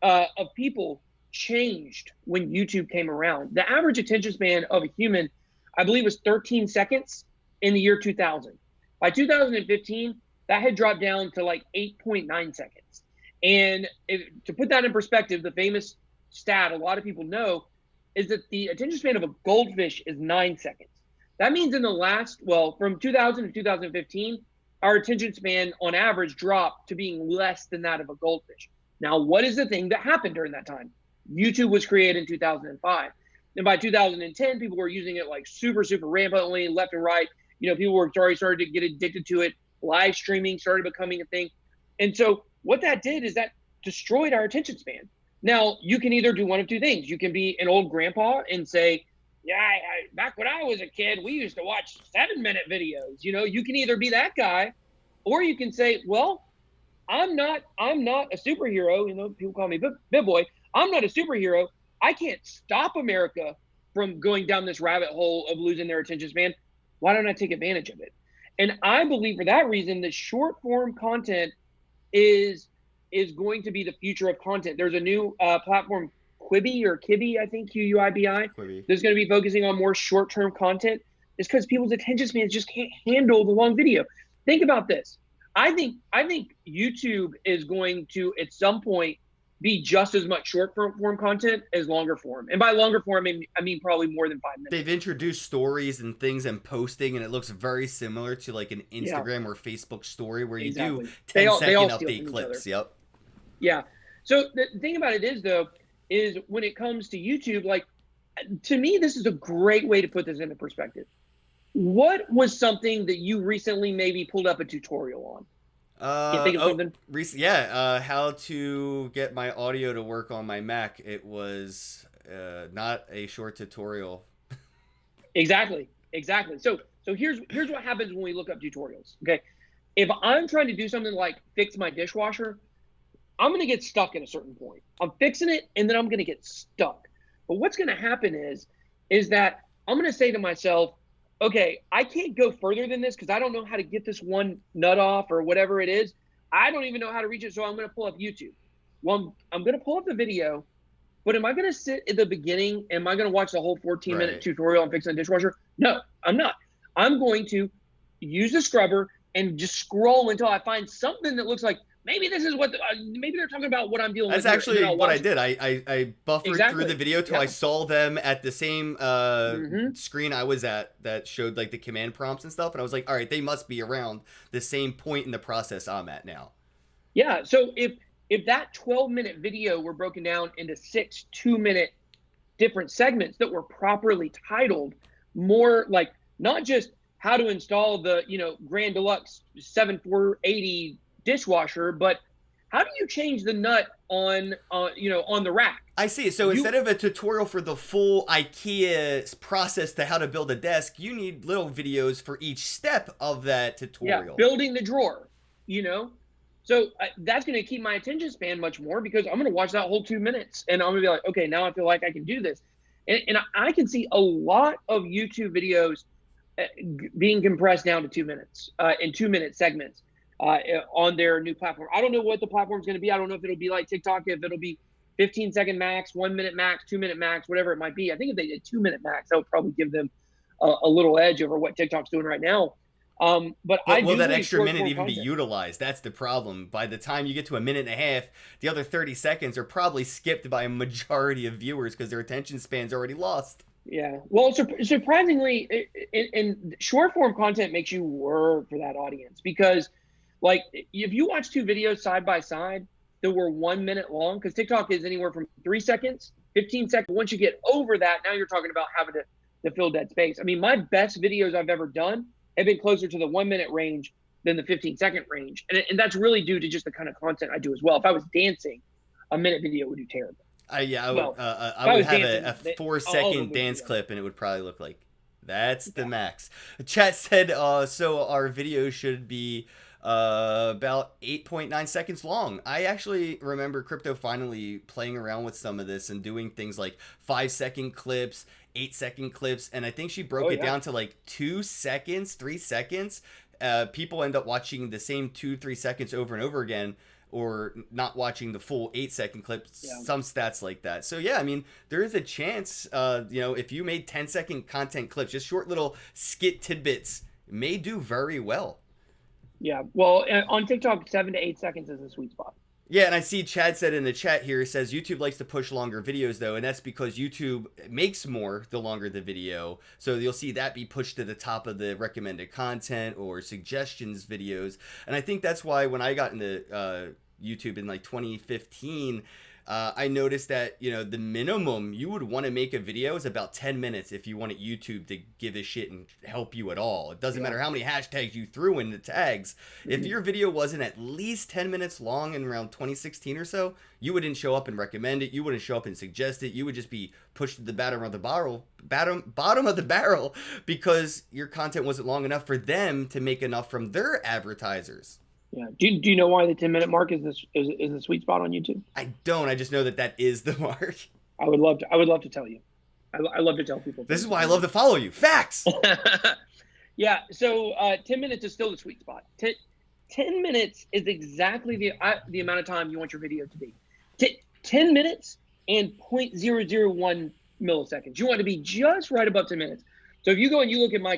of people changed when YouTube came around. The average attention span of a human, I believe, was 13 seconds in the year 2000. By 2015, that had dropped down to like 8.9 seconds. And to put that in perspective, the famous stat a lot of people know is that the attention span of a goldfish is 9 seconds. That means in the last, well, from 2000 to 2015, our attention span on average dropped to being less than that of a goldfish. Now, what is the thing that happened during that time? YouTube was created in 2005. And by 2010, people were using it like super, super rampantly, left and right. People were already started to get addicted to it. Live streaming started becoming a thing. And so what that did is that destroyed our attention span. Now, you can either do one of two things. You can be an old grandpa and say, yeah, back when I was a kid, we used to watch 7-minute videos. You can either be that guy, or you can say, well, I'm not a superhero. People call me BitBoy. I'm not a superhero. I can't stop America from going down this rabbit hole of losing their attention span. Why don't I take advantage of it? And I believe for that reason, that short form content is going to be the future of content. There's a new platform, Quibi or Kibi, I think, Quibi, Quibi. that's going to be focusing on more short-term content. It's because people's attention spans just can't handle the long video. Think about this. I think YouTube is going to, at some point, be just as much short form content as longer form. And by longer form, I mean probably more than 5 minutes. They've introduced stories and things and posting, and it looks very similar to like an Instagram or Facebook story where you do 10-second update clips. Yep. Yeah. So the thing about it is, though, is when it comes to YouTube, like, to me, this is a great way to put this into perspective. What was something that you recently maybe pulled up a tutorial on? Can you think of something? How to get my audio to work on my Mac. It was not a short tutorial. Exactly. So here's what happens when we look up tutorials. Okay, if I'm trying to do something like fix my dishwasher, I'm going to get stuck at a certain point. I'm fixing it, and then I'm going to get stuck. But what's going to happen is that I'm going to say to myself, okay, I can't go further than this because I don't know how to get this one nut off or whatever it is. I don't even know how to reach it, so I'm going to pull up YouTube. Well, I'm going to pull up the video, but am I going to sit at the beginning? Am I going to watch the whole 14-minute tutorial on fixing a dishwasher? No, I'm not. I'm going to use the scrubber and just scroll until I find something that looks like, maybe this is what maybe they're talking about what I'm dealing with. That's actually what I did. I buffered through the video till I saw them at the same screen I was at that showed like the command prompts and stuff, and I was like, all right, they must be around the same point in the process I'm at now. Yeah. So if that 12-minute video were broken down into 6 2-minute different segments that were properly titled, more like not just how to install the, Grand Deluxe 7480 dishwasher, but how do you change the nut on the rack? I see. So instead of a tutorial for the full IKEA process to how to build a desk, you need little videos for each step of that tutorial. Yeah, building the drawer, So that's going to keep my attention span much more, because I'm going to watch that whole 2 minutes and I'm going to be like, okay, now I feel like I can do this. And I can see a lot of YouTube videos being compressed down to 2 minutes in 2-minute segments on their new platform. I don't know what the platform is going to be. I don't know if it'll be like TikTok, if it'll be 15-second max, 1 minute max, 2 minute max, whatever it might be. I think if they did 2 minute max, that would probably give them a little edge over what TikTok's doing right now. But will that extra minute even be utilized? That's the problem. By the time you get to a minute and a half, the other 30 seconds are probably skipped by a majority of viewers because their attention span's already lost. Yeah. Well, surprisingly, in short form content makes you work for that audience, because like if you watch 2 videos side by side that were 1 minute long, because TikTok is anywhere from 3 seconds, 15 seconds. Once you get over that, now you're talking about having to fill dead space. I mean, my best videos I've ever done have been closer to the 1 minute range than the 15-second range. And that's really due to just the kind of content I do as well. If I was dancing, a minute video would do terrible. I would have a 4-second dance clip, and it would probably look like that's the max. Chat said, so our video should be about 8.9 seconds long. I actually remember Crypto finally playing around with some of this and doing things like 5-second clips, 8-second clips, and I think she broke it down to like 2 seconds, 3 seconds. People end up watching the same 2-3 seconds over and over again, or not watching the full 8-second clip. Some stats like that. So yeah, I mean, there is a chance, if you made 10-second content clips, just short little skit tidbits, may do very well. Yeah, well, on TikTok, 7 to 8 seconds is a sweet spot. Yeah, and I see Chad said in the chat here, says YouTube likes to push longer videos, though, and that's because YouTube makes more the longer the video. So you'll see that be pushed to the top of the recommended content or suggestions videos. And I think that's why when I got into YouTube in like 2015, I noticed that, the minimum you would want to make a video is about 10 minutes if you wanted YouTube to give a shit and help you at all. It doesn't matter how many hashtags you threw in the tags. If your video wasn't at least 10 minutes long in around 2016 or so, you wouldn't show up and recommend it. You wouldn't show up and suggest it. You would just be pushed to the bottom of the barrel because your content wasn't long enough for them to make enough from their advertisers. Yeah. Do you know why the 10-minute mark is the sweet spot on YouTube? I don't. I just know that is the mark. I would love to tell you. I love to tell people. This is why I love to follow you. Facts. Yeah. So 10 minutes is still the sweet spot. 10 minutes is exactly the amount of time you want your video to be. 10 minutes and 0.001 milliseconds. You want to be just right above 10 minutes. So if you go and you look at my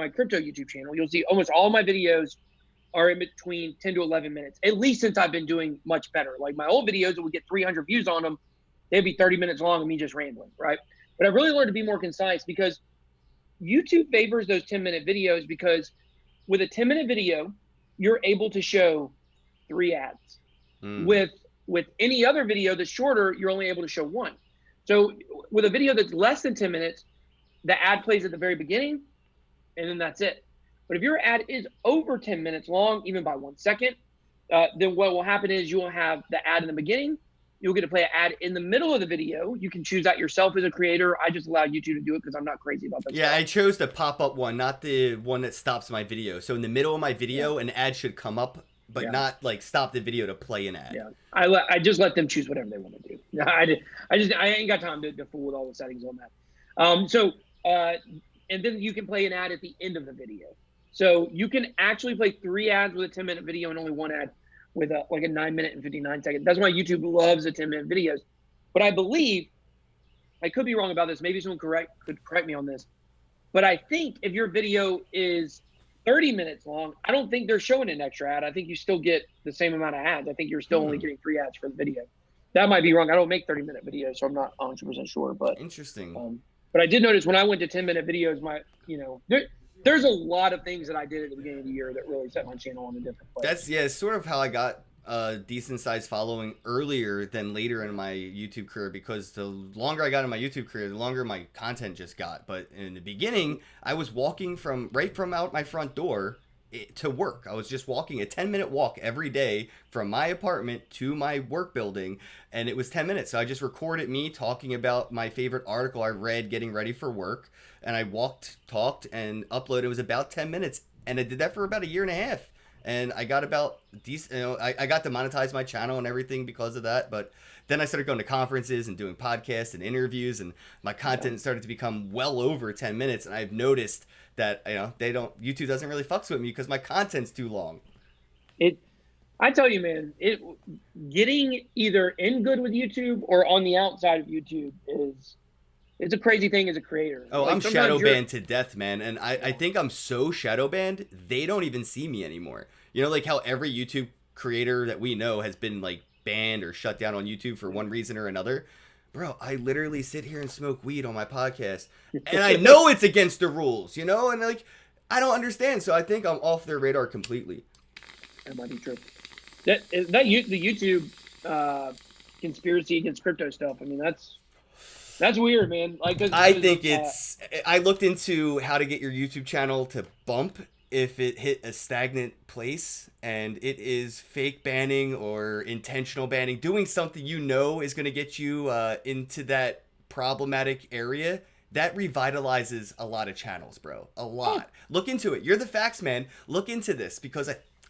crypto YouTube channel, you'll see almost all my videos are in between 10 to 11 minutes, at least since I've been doing much better. Like my old videos that would get 300 views on them, they'd be 30 minutes long of me just rambling, right? But I've really learned to be more concise, because YouTube favors those 10-minute videos, because with a 10-minute video, you're able to show 3 ads. With any other video that's shorter, you're only able to show 1. So with a video that's less than 10 minutes, the ad plays at the very beginning, and then that's it. But if your ad is over 10 minutes long, even by 1 second, then what will happen is you will have the ad in the beginning. You'll get to play an ad in the middle of the video. You can choose that yourself as a creator. I just allowed YouTube to do it because I'm not crazy about that. Yeah, I chose the pop-up one, not the one that stops my video. So in the middle of my video, an ad should come up, but not like stop the video to play an ad. Yeah, I just let them choose whatever they want to do. I ain't got time to fool with all the settings on that. And then you can play an ad at the end of the video. So you can actually play 3 ads with a 10-minute video and only 1 ad with a 9-minute and 59-second. That's why YouTube loves the 10-minute videos. But I believe, I could be wrong about this, maybe someone could correct me on this, but I think if your video is 30 minutes long, I don't think they're showing an extra ad. I think you still get the same amount of ads. I think you're still only getting 3 ads for the video. That might be wrong. I don't make 30-minute videos, so I'm not 100% sure. But interesting. But I did notice when I went to 10-minute videos, there's a lot of things that I did at the beginning of the year that really set my channel on a different place. That's sort of how I got a decent sized following earlier than later in my YouTube career, because the longer I got in my YouTube career, the longer my content just got. But in the beginning, I was walking from out my front door to work. I was just walking a 10-minute walk every day from my apartment to my work building, and it was 10 minutes. So I just recorded me talking about my favorite article I read getting ready for work, and I talked, and uploaded. It was about 10 minutes, and I did that for about a year and a half. And I got about decent, I got to monetize my channel and everything because of that. But then I started going to conferences and doing podcasts and interviews, and my content started to become well over 10 minutes. And I've noticed that, YouTube doesn't really fucks with me because my content's too long. I tell you, man, getting either in good with YouTube or on the outside of YouTube it's a crazy thing as a creator. Oh, like, I'm shadow banned to death, man. And I think I'm so shadow banned, they don't even see me anymore. You know, like how every YouTube creator that we know has been like banned or shut down on YouTube for one reason or another. Bro, I literally sit here and smoke weed on my podcast, and I know it's against the rules, and like, I don't understand. So I think I'm off their radar completely. That might be true. The YouTube conspiracy against crypto stuff, I mean, that's weird, man. Like, I think I looked into how to get your YouTube channel to bump if it hit a stagnant place, and it is fake banning or intentional banning, doing something is going to get you into that problematic area. That revitalizes a lot of channels, bro. A lot. Look into it. You're the facts man. Look into this, because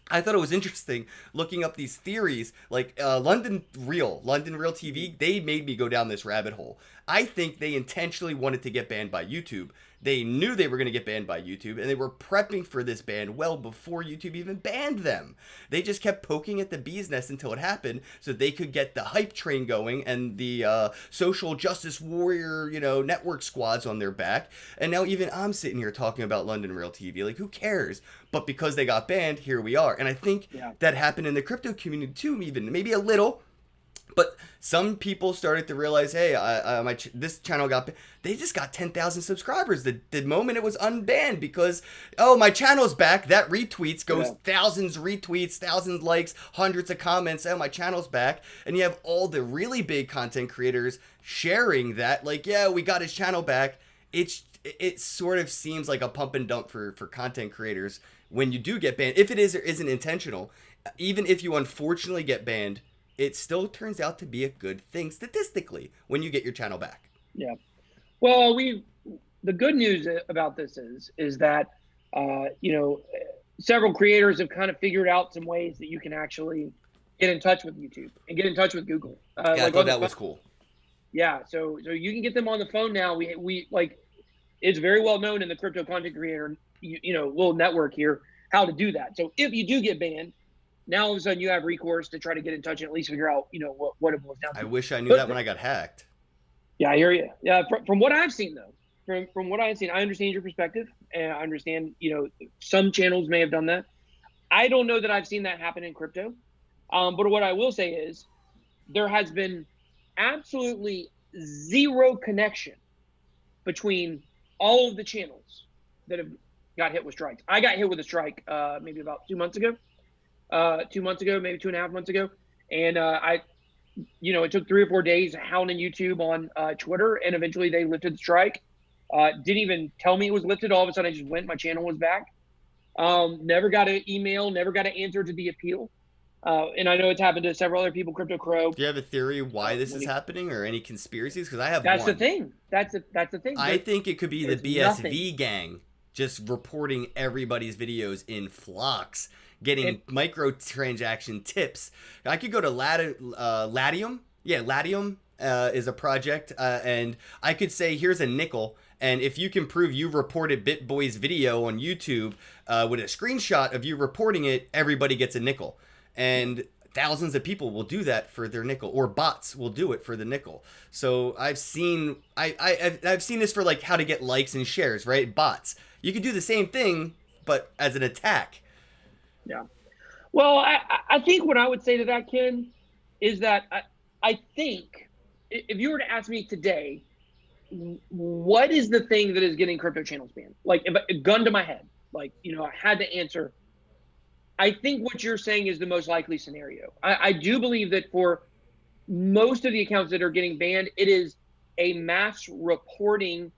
I thought it was interesting looking up these theories, like London Real TV. They made me go down this rabbit hole. I think they intentionally wanted to get banned by YouTube. They knew they were going to get banned by YouTube, and they were prepping for this ban well before YouTube even banned them. They just kept poking at the bee's nest until it happened, so they could get the hype train going and the social justice warrior, network squads on their back. And now even I'm sitting here talking about London Real TV. Like, who cares? But because they got banned, here we are. And I think that happened in the crypto community too, even maybe a little. But some people started to realize, hey, this channel got banned. They just got 10,000 subscribers the moment it was unbanned, because, my channel's back. That retweets goes thousands retweets, thousands likes, hundreds of comments. Oh, my channel's back. And you have all the really big content creators sharing that, like, yeah, we got his channel back. It sort of seems like a pump and dump for content creators when you do get banned. If it is or isn't intentional, even if you unfortunately get banned, it still turns out to be a good thing statistically when you get your channel back. Yeah. Well, the good news about this is that, several creators have kind of figured out some ways that you can actually get in touch with YouTube and get in touch with Google. I thought that was cool. Yeah. So you can get them on the phone now. We like, it's very well known in the crypto content creator, little network here, how to do that. So if you do get banned, now all of a sudden you have recourse to try to get in touch and at least figure out, what it boils down to. I wish I knew that when I got hacked. Yeah, I hear you. Yeah, from what I've seen though, from what I've seen, I understand your perspective, and I understand, some channels may have done that. I don't know that I've seen that happen in crypto. But what I will say is there has been absolutely zero connection between all of the channels that have got hit with strikes. I got hit with a strike maybe about 2 months ago. 2 months ago, maybe 2.5 months ago. And it took 3 or 4 days hounding YouTube on Twitter, and eventually they lifted the strike. Didn't even tell me it was lifted. All of a sudden I just went, my channel was back. Never got an email, never got an answer to the appeal. And I know it's happened to several other people, Crypto Crow. Do you have a theory why this is happening, or any conspiracies? Because I have That's one. the thing. That's the thing. I think it could be the BSV gang just reporting everybody's videos in flocks, getting microtransaction tips. I could go to Latium. Yeah, Latium is a project, and I could say, here's a nickel, and if you can prove you reported BitBoy's video on YouTube with a screenshot of you reporting it, everybody gets a nickel. And thousands of people will do that for their nickel, or bots will do it for the nickel. So I've seen I've seen this for like how to get likes and shares, right? Bots. You could do the same thing, but as an attack. Yeah. Well, I think what I would say to that, Ken, is that I think if you were to ask me today, what is the thing that is getting crypto channels banned? Like, if a gun to my head, like, I had to answer, I think what you're saying is the most likely scenario. I do believe that for most of the accounts that are getting banned, it is a mass reporting.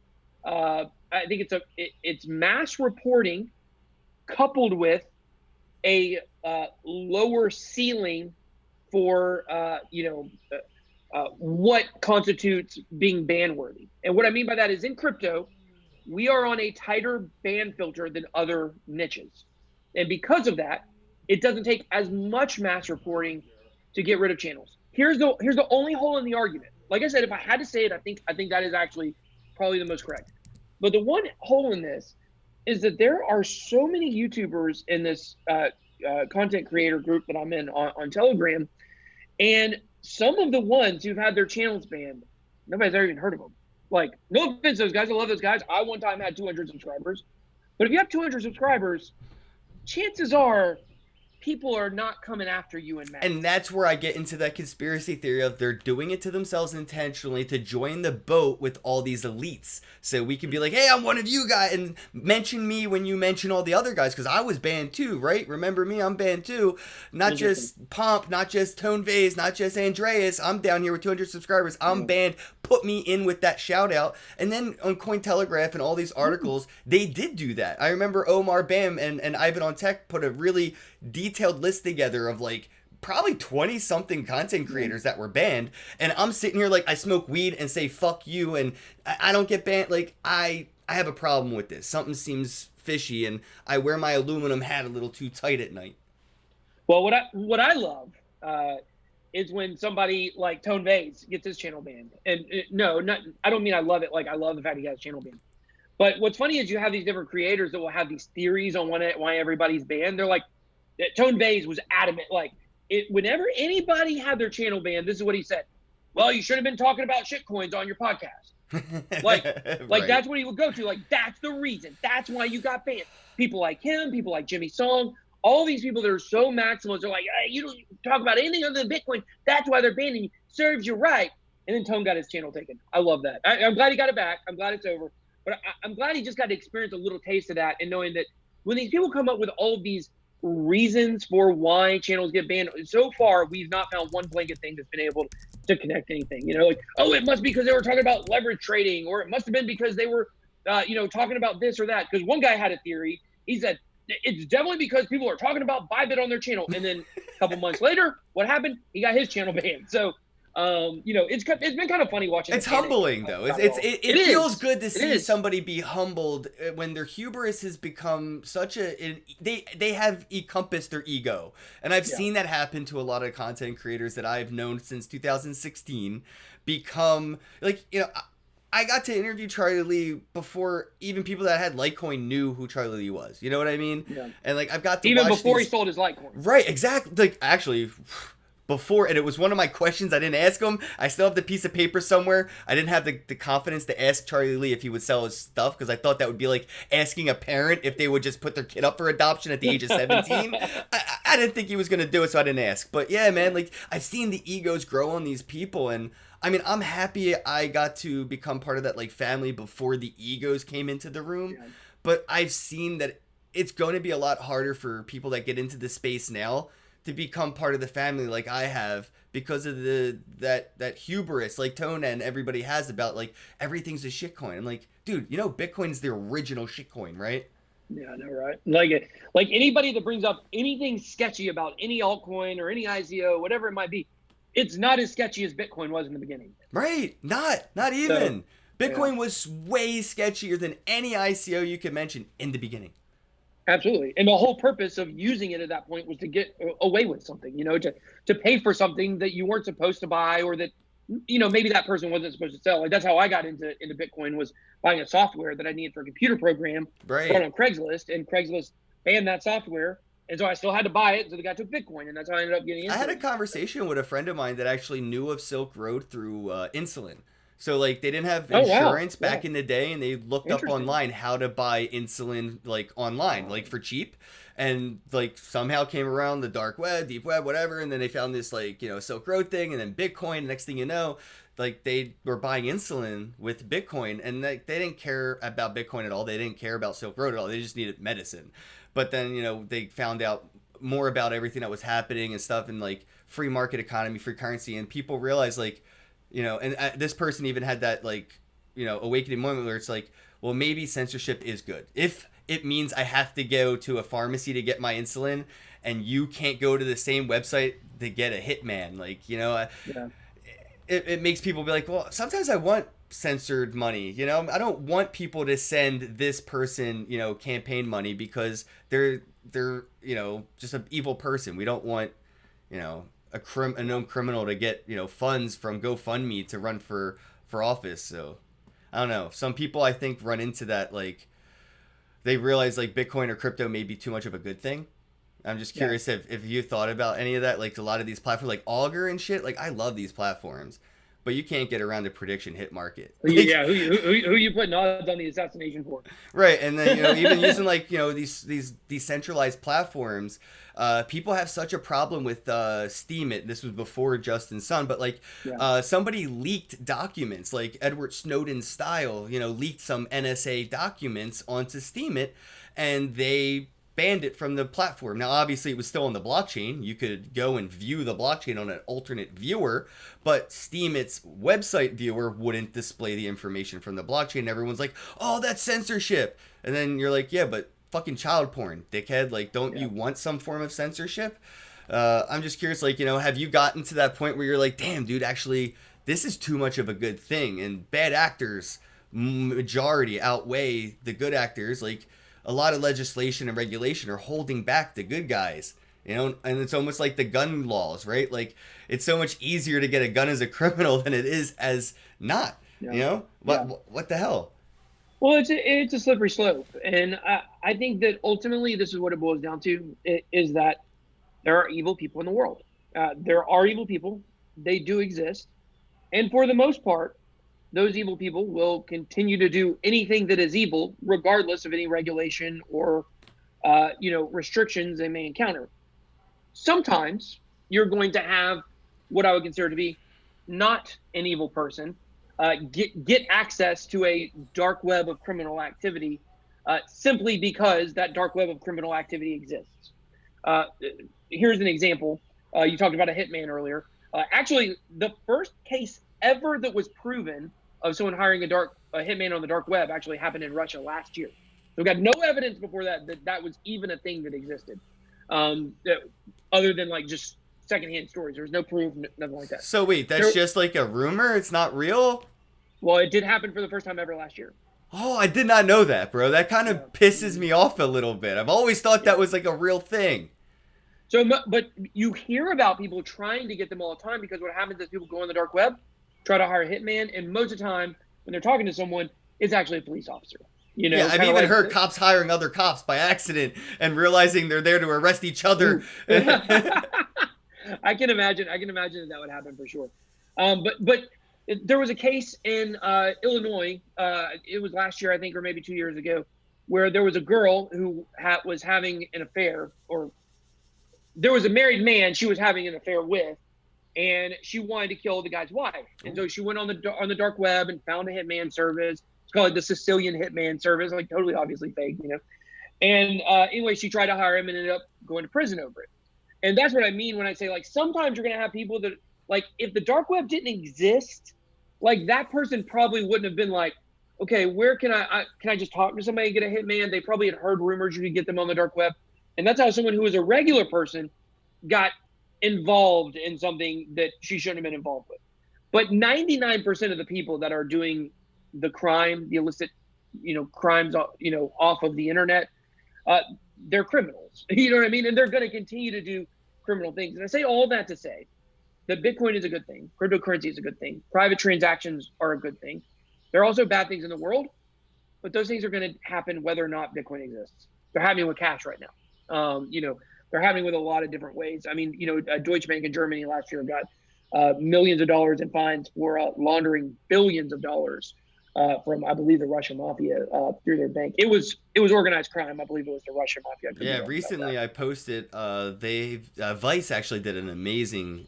I think it's mass reporting coupled with a lower ceiling for what constitutes being ban worthy. And what I mean by that is in crypto, we are on a tighter ban filter than other niches. And because of that, it doesn't take as much mass reporting to get rid of channels. Here's the only hole in the argument. Like I said, if I had to say it, I think that is actually probably the most correct. But the one hole in this is that there are so many YouTubers in this content creator group that I'm in on Telegram, and some of the ones who've had their channels banned, nobody's ever even heard of them. Like, no offense to those guys. I love those guys. I one time had 200 subscribers. But if you have 200 subscribers, chances are people are not coming after you in mass. And that's where I get into that conspiracy theory of they're doing it to themselves intentionally to join the boat with all these elites. So we can be like, hey, I'm one of you guys, and mention me when you mention all the other guys, because I was banned too, right? Remember me? I'm banned too. Not just Pomp, not just Tone Vase, not just Andreas. I'm down here with 200 subscribers. I'm banned. Put me in with that shout out. And then on Cointelegraph and all these articles, they did do that. I remember Omar Bam and Ivan on Tech put a really detailed list together of like probably 20 something content creators that were banned, and I'm sitting here like I smoke weed and say fuck you and I don't get banned. Like I have a problem with this. Something seems fishy, and I wear my aluminum hat a little too tight at night. Well, what I love is when somebody like Tone Vase gets his channel banned. And I don't mean I love it like I love the fact he got his channel banned. But what's funny is you have these different creators that will have these theories on why everybody's banned. They're like, Tone Vase was adamant, like, whenever anybody had their channel banned, this is what he said. Well, you should have been talking about shitcoins on your podcast. Like Right. That's what he would go to. Like, that's the reason. That's why you got banned. People like him, people like Jimmy Song, all these people that are so maximalist are like, hey, you don't talk about anything other than Bitcoin. That's why they're banning you. Serves you right. And then Tone got his channel taken. I love that. I'm glad he got it back. I'm glad it's over. But I'm glad he just got to experience a little taste of that, and knowing that when these people come up with all these reasons for why channels get banned, so far we've not found one blanket thing that's been able to connect anything. Like, oh, it must be because they were talking about leverage trading, or it must have been because they were talking about this or that. Because one guy had a theory. He said it's definitely because people are talking about Bybit on their channel, and then a couple months later, what happened? He got his channel banned. So it's been kind of funny watching. It's humbling though. It feels good to see somebody be humbled when their hubris has become such they have encompassed their ego. And I've seen that happen to a lot of content creators that I've known since 2016 become like, I got to interview Charlie Lee before even people that had Litecoin knew who Charlie Lee was. You know what I mean? Yeah. And like I've got to even before he sold his Litecoin. Right, exactly. Like actually before, and it was one of my questions. I didn't ask him. I still have the piece of paper somewhere. I didn't have the confidence to ask Charlie Lee if he would sell his stuff, because I thought that would be like asking a parent if they would just put their kid up for adoption at the age of 17. I didn't think he was going to do it, so I didn't ask. But yeah, man, like I've seen the egos grow on these people, and I mean, I'm happy I got to become part of that like family before the egos came into the room. Yeah. But I've seen that it's going to be a lot harder for people that get into the space now to become part of the family like I have, because of that hubris like Tone and everybody has about like everything's a shitcoin. I'm like, dude, Bitcoin is the original shitcoin, right? Yeah, I know, right? Like anybody that brings up anything sketchy about any altcoin or any ICO, whatever it might be, it's not as sketchy as Bitcoin was in the beginning. Right. Not even. So, Bitcoin was way sketchier than any ICO you could mention in the beginning. Absolutely. And the whole purpose of using it at that point was to get away with something, to pay for something that you weren't supposed to buy, or that, maybe that person wasn't supposed to sell. Like that's how I got into Bitcoin, was buying a software that I needed for a computer program. Right. On Craigslist, and Craigslist banned that software. And so I still had to buy it. So the guy took Bitcoin, and that's how I ended up getting into it. I had a conversation with a friend of mine that actually knew of Silk Road through insulin. So like they didn't have insurance back in the day, and they looked up online how to buy insulin like online, like for cheap, and like somehow came around the dark web, deep web, whatever, and then they found this like Silk Road thing, and then Bitcoin. Next thing you know, like they were buying insulin with Bitcoin, and like they didn't care about Bitcoin at all. They didn't care about Silk Road at all. They just needed medicine. But then they found out more about everything that was happening and stuff, and like free market economy, free currency, and people realize like, and this person even had that like, awakening moment where it's like, well, maybe censorship is good if it means I have to go to a pharmacy to get my insulin, and you can't go to the same website to get a hitman. Like, Yeah. it makes people be like, well, sometimes I want censored money. I don't want people to send this person, campaign money because they're just an evil person. We don't want, a known criminal to get, funds from GoFundMe to run for office. So I don't know. Some people I think run into that, like they realize like Bitcoin or crypto may be too much of a good thing. I'm just curious if you thought about any of that, like a lot of these platforms like Augur and shit. Like I love these platforms, but you can't get around the prediction hit market. Like, Yeah, who you putting odds on the assassination for? right, and then even using like these decentralized platforms, people have such a problem with Steam. This was before Justin Sun, but like somebody leaked documents like Edward Snowden style, leaked some NSA documents onto Steam and they banned it from the platform. Now, obviously, it was still on the blockchain. You could go and view the blockchain on an alternate viewer, but Steam, its website viewer, wouldn't display the information from the blockchain. Everyone's like, oh, that's censorship. And then you're like, yeah, but fucking child porn, dickhead. Like, don't you want some form of censorship? I'm just curious, like, have you gotten to that point where you're like, damn, dude, actually, this is too much of a good thing, and bad actors majority outweigh the good actors? Like, a lot of legislation and regulation are holding back the good guys, and it's almost like the gun laws, right? Like, it's so much easier to get a gun as a criminal than it is as not, what the hell? Well, it's a slippery slope, and I think that ultimately this is what it boils down to, is that there are evil people in the world. There are evil people. They do exist, and for the most part, those evil people will continue to do anything that is evil, regardless of any regulation or, restrictions they may encounter. Sometimes you're going to have what I would consider to be not an evil person get access to a dark web of criminal activity simply because that dark web of criminal activity exists. Here's an example. You talked about a hitman earlier. Actually, the first case ever that was proven of someone hiring a hitman on the dark web actually happened in Russia last year. So we've got no evidence before that was even a thing that existed, other than like just secondhand stories. There's no proof, nothing like that. So wait, that's just like a rumor? It's not real? Well, it did happen for the first time ever last year. Oh, I did not know that, bro. That kind of pisses me off a little bit. I've always thought that was like a real thing. So, but you hear about people trying to get them all the time, because what happens is people go on the dark web, try to hire a hitman, and most of the time when they're talking to someone, it's actually a police officer. Yeah, I've even heard cops hiring other cops by accident and realizing they're there to arrest each other. I can imagine that would happen for sure. But there was a case in Illinois. It was last year, I think, or maybe 2 years ago, where there was a girl who was having an affair, or there was a married man she was having an affair with, and she wanted to kill the guy's wife. And so she went on the dark web and found a hitman service. It's called the Sicilian Hitman Service, like totally obviously fake, And anyway, she tried to hire him and ended up going to prison over it. And that's what I mean when I say, like, sometimes you're going to have people that, like, if the dark web didn't exist, like, that person probably wouldn't have been like, okay, where can I just talk to somebody and get a hitman? They probably had heard rumors you could get them on the dark web. And that's how someone who was a regular person got involved in something that she shouldn't have been involved with. But 99% of the people that are doing the crime, the illicit, crimes, off of the internet, they're criminals. You know what I mean? And they're going to continue to do criminal things. And I say all that to say that Bitcoin is a good thing. Cryptocurrency is a good thing. Private transactions are a good thing. There are also bad things in the world, but those things are going to happen whether or not Bitcoin exists. They're happening with cash right now. They're happening with a lot of different ways. I mean, Deutsche Bank in Germany last year got millions of dollars in fines for laundering billions of dollars from, I believe, the Russian mafia through their bank. It was organized crime. I believe it was the Russian mafia. Yeah, recently I posted. Vice actually did an amazing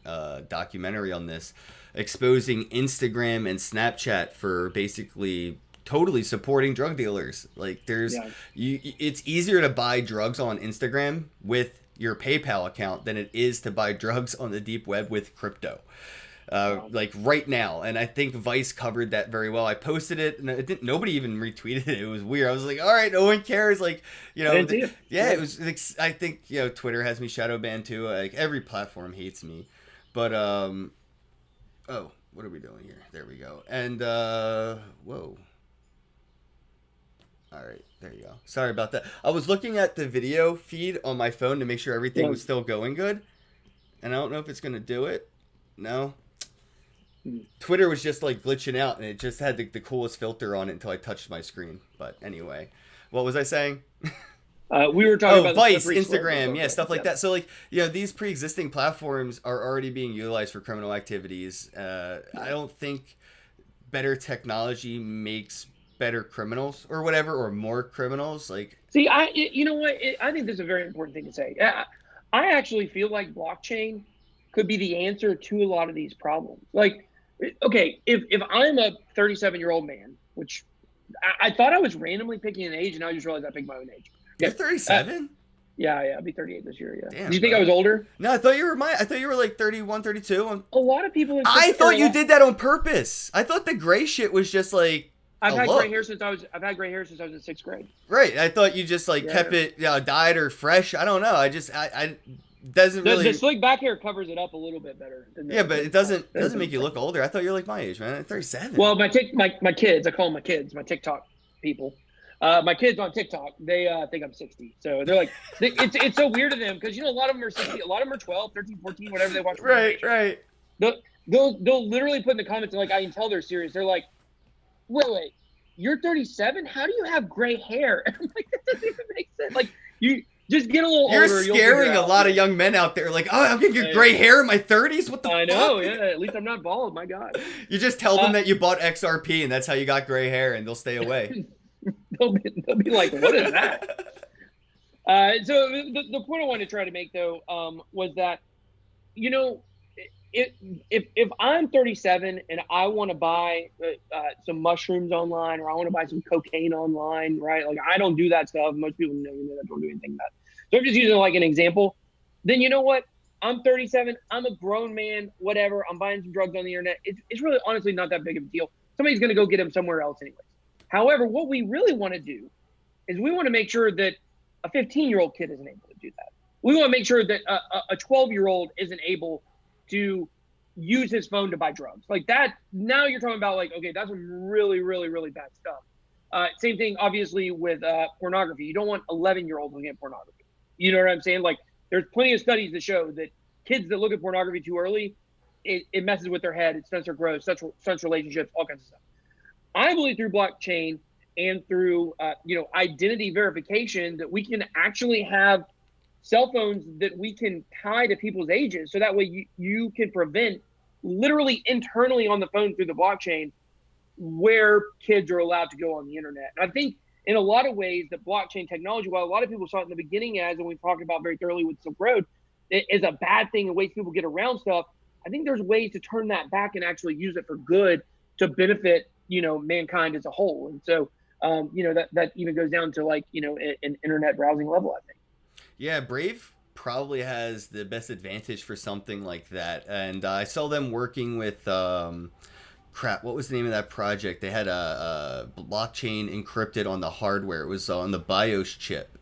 documentary on this, exposing Instagram and Snapchat for basically totally supporting drug dealers. Like, it's easier to buy drugs on Instagram with your PayPal account than it is to buy drugs on the deep web with crypto. Like right now, and I think Vice covered that very well. I posted it, and nobody even retweeted it. It was weird. I was like, all right, no one cares. Like, you know, it was. Like, I think, you know, Twitter has me shadow banned too. Like every platform hates me, but oh, what are we doing here? There we go. And whoa. All right, there you go. Sorry about that. I was looking at the video feed on my phone to make sure everything was still going good, and I don't know if it's gonna do it. No. Twitter was just like glitching out, and it just had the coolest filter on it until I touched my screen. But anyway, what was I saying? We were talking about Vice, Instagram, yeah, stuff like that. So, like, you know, these pre-existing platforms are already being utilized for criminal activities. I don't think better technology makes better criminals or whatever, or more criminals. Like, see, you know what? I think this is a very important thing to say. I actually feel like blockchain could be the answer to a lot of these problems. Like, okay, if I'm a 37-year-old man, which I thought I was randomly picking an age, and I just realized I picked my own age. You're 37? Yeah, I'll be 38 this year. Yeah. Damn, do you think I was older? No, I thought you were like 31, 32. A lot of people. I thought you did that on purpose. I thought the gray shit was just like. I've had gray hair since I was in 6th grade. Right. I thought you just like kept it dyed or fresh. I don't know. I doesn't really. The slick back hair covers it up a little bit better. But it doesn't make you look older. I thought you were like my age, man. I'm 37. Well, my kids, I call them my kids, my TikTok people. My kids on TikTok, they think I'm 60. So they're like, it's so weird to them because, you know, a lot of them are 60. A lot of them are 12, 13, 14, whatever they watch. Right. They'll literally put in the comments, like, I can tell they're serious. They're like, wait, you're 37? How do you have gray hair? And I'm like, that doesn't even make sense. Like, you just get a little older. You're scaring a lot of young men out there. Like, oh, I'm going to get gray hair in my 30s? What the fuck? I know, yeah. At least I'm not bald. My God. You just tell them that you bought XRP and that's how you got gray hair, and they'll stay away. they'll be like, what is that? So the point I wanted to try to make, though, was that, you know, if I'm 37 and I want to buy some mushrooms online, or I want to buy some cocaine online, right? Like, I don't do that stuff. Most people know that I don't do anything like that. So I'm just using like an example. Then you know what? I'm 37. I'm a grown man. Whatever. I'm buying some drugs on the internet. It's really honestly not that big of a deal. Somebody's going to go get them somewhere else anyways. However, what we really want to do is we want to make sure that a 15-year-old kid isn't able to do that. We want to make sure that a 12-year-old isn't able to use his phone to buy drugs like that. Now you're talking about, like, okay, that's some really, really, really bad stuff. Same thing, obviously, with pornography. You don't want 11-year-olds looking at pornography. You know what I'm saying? Like, there's plenty of studies that show that kids that look at pornography too early, it messes with their head. It stunts their growth, stunts relationships, all kinds of stuff. I believe through blockchain and through identity verification that we can actually have cell phones that we can tie to people's ages, so that way you can prevent literally internally on the phone through the blockchain where kids are allowed to go on the internet. And I think in a lot of ways that blockchain technology, while a lot of people saw it in the beginning as, and we talked about very thoroughly with Silk Road, it is a bad thing and ways people get around stuff. I think there's ways to turn that back and actually use it for good to benefit, you know, mankind as a whole. And so, that even goes down to, like, you know, an internet browsing level, I think. Yeah, Brave probably has the best advantage for something like that. And I saw them working with, what was the name of that project? They had a blockchain encrypted on the hardware. It was on the BIOS chip.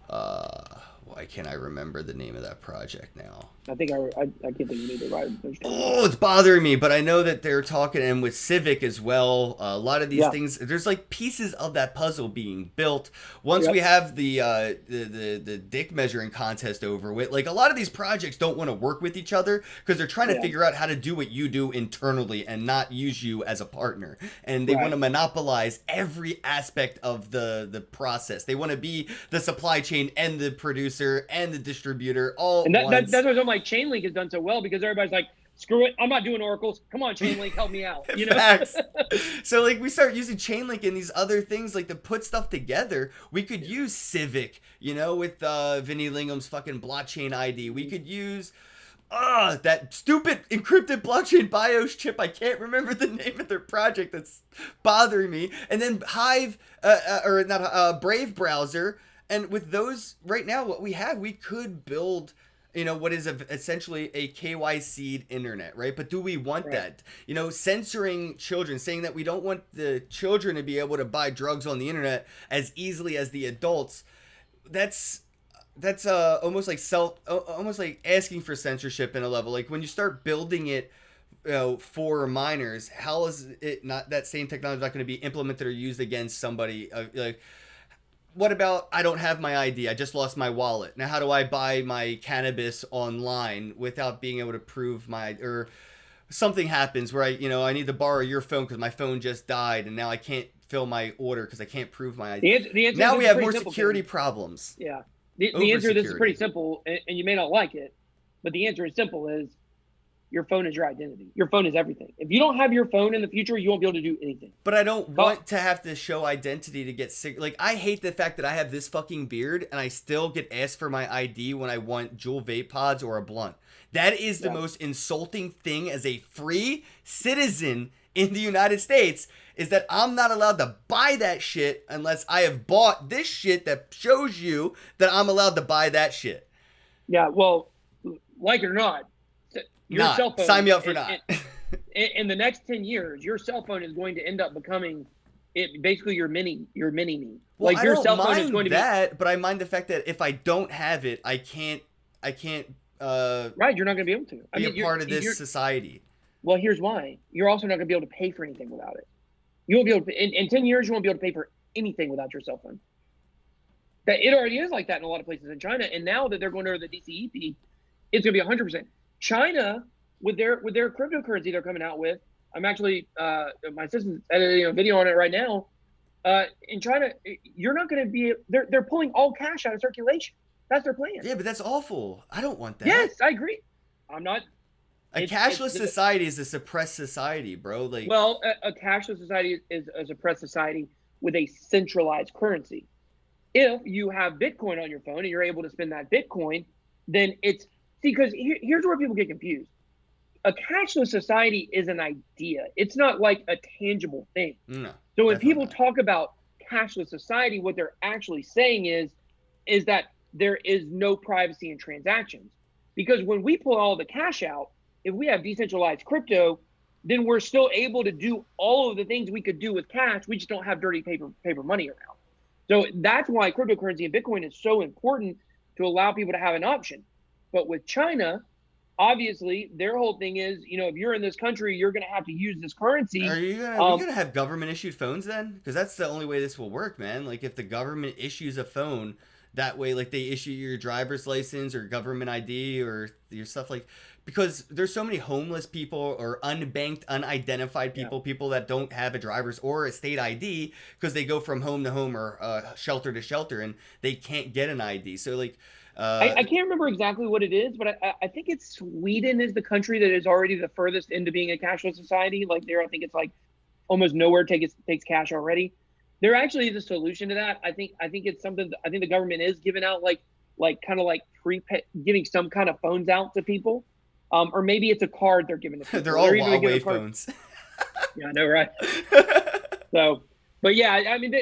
Why can't I remember the name of that project now? I think I can't think of either. Right? Oh, it's bothering me, but I know that they're talking, and with Civic as well. A lot of these things, there's like pieces of that puzzle being built. Once we have the dick measuring contest over with, like, a lot of these projects don't want to work with each other because they're trying to figure out how to do what you do internally and not use you as a partner. And they want to monopolize every aspect of the process. They want to be the supply chain and the producer and the distributor all and once. That's what I'm like. Chainlink has done so well because everybody's like, screw it, I'm not doing oracles. Come on, Chainlink, help me out. You know? Facts. So, like, we start using Chainlink and these other things, like, to put stuff together. We could use Civic, you know, with Vinny Lingham's fucking blockchain ID. We could use that stupid encrypted blockchain BIOS chip. I can't remember the name of their project. That's bothering me. And then Hive, Brave browser. And with those right now, what we have, we could build, what is essentially a KYC'd internet, right? But do we want Right. that? Censoring children, saying that we don't want the children to be able to buy drugs on the internet as easily as the adults. That's almost like almost like asking for censorship in a level. Like when you start building it, for minors, how is it not that same technology not going to be implemented or used against somebody? Like, what about I don't have my ID? I just lost my wallet. Now, how do I buy my cannabis online without being able to prove or something happens where I need to borrow your phone because my phone just died and now I can't fill my order because I can't prove my ID. The answer Now is we have more simple, security Ken. problems. Yeah. The answer to this is pretty simple, and you may not like it, but the answer is simple: is your phone is your identity. Your phone is everything. If you don't have your phone in the future, you won't be able to do anything. But I don't want to have to show identity to get sick. Like, I hate the fact that I have this fucking beard and I still get asked for my ID when I want Juul vape pods or a blunt. That is the most insulting thing as a free citizen in the United States, is that I'm not allowed to buy that shit unless I have bought this shit that shows you that I'm allowed to buy that shit. Yeah, well, like it or not, your cell phone. Sign me up for not. In the next 10 years, your cell phone is going to end up becoming basically your mini me. Well, like your cell phone is going to be but I mind the fact that if I don't have it, I can't right, you're not going to be able to be a part of this society. Well, here's why. You're also not going to be able to pay for anything without it. You won't be able to, in 10 years, you won't be able to pay for anything without your cell phone. That it already is like that in a lot of places in China, and now that they're going over the DCEP, it's going to be 100%. China, with their cryptocurrency they're coming out with, I'm actually my assistant's editing a video on it right now. In China, you're not going to be. They're pulling all cash out of circulation. That's their plan. Yeah, but that's awful. I don't want that. Yes, I agree. I'm not. A cashless society is a suppressed society, bro. Like, well, a cashless society is a suppressed society with a centralized currency. If you have Bitcoin on your phone and you're able to spend that Bitcoin, then it's because here's where people get confused. A cashless society is an idea. It's not like a tangible thing. No, so when people talk about cashless society, what they're actually saying is that there is no privacy in transactions. Because when we pull all the cash out, if we have decentralized crypto, then we're still able to do all of the things we could do with cash. We just don't have dirty paper money around. So that's why cryptocurrency and Bitcoin is so important, to allow people to have an option. But with China, obviously, their whole thing is, if you're in this country, you're going to have to use this currency. Are you going to have government issued phones then? Because that's the only way this will work, man. Like, if the government issues a phone, that way, like, they issue your driver's license or government ID or your stuff, like, because there's so many homeless people or unbanked, unidentified people, people that don't have a driver's or a state ID because they go from home to home or shelter to shelter and they can't get an ID. So, like, I can't remember exactly what it is, but I think it's Sweden is the country that is already the furthest into being a cashless society. Like there, I think it's like almost nowhere takes cash already. There actually is a solution to that. I think it's something. I think the government is giving out like kind of like giving some kind of phones out to people, or maybe it's a card they're giving to people. They're all Huawei phones. Yeah, I know, right? So, but yeah, I mean,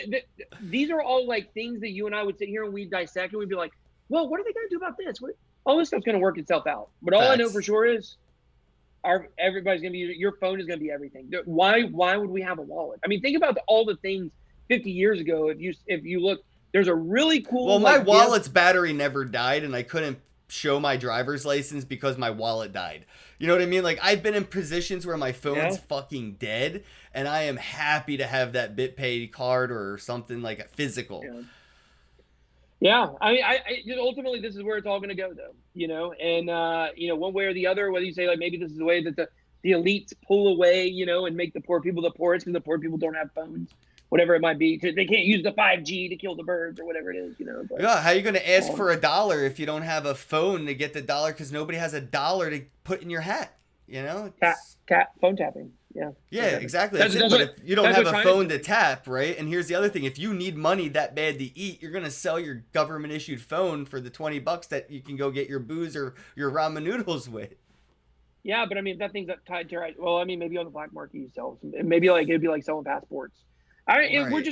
these are all like things that you and I would sit here and we'd dissect and we'd be like, well, what are they going to do about this? All this stuff's going to work itself out. But all I know for sure is everybody's going to be, your phone is going to be everything. Why would we have a wallet? I mean, think about all the things 50 years ago. If you look, there's a really cool. Well, my wallet's battery never died and I couldn't show my driver's license because my wallet died. You know what I mean? Like, I've been in positions where my phone's fucking dead and I am happy to have that BitPay card or something like a physical. Yeah, I mean, ultimately, this is where it's all going to go, though. And one way or the other, whether you say like maybe this is the way that the elites pull away, and make the poor people the poorest because the poor people don't have phones, whatever it might be. They can't use the 5G to kill the birds or whatever it is, But, yeah, how are you going to ask for $1 if you don't have a phone to get the dollar because nobody has $1 to put in your hat? Phone tapping. Yeah, exactly. That's it. But if you don't have a phone to tap, right? And here's the other thing. If you need money that bad to eat, you're going to sell your government issued phone for the $20 that you can go get your booze or your ramen noodles with. Yeah, but I mean, if that thing's tied to, well, I mean, maybe on the black market you sell some, maybe like it'd be like selling passports. Right.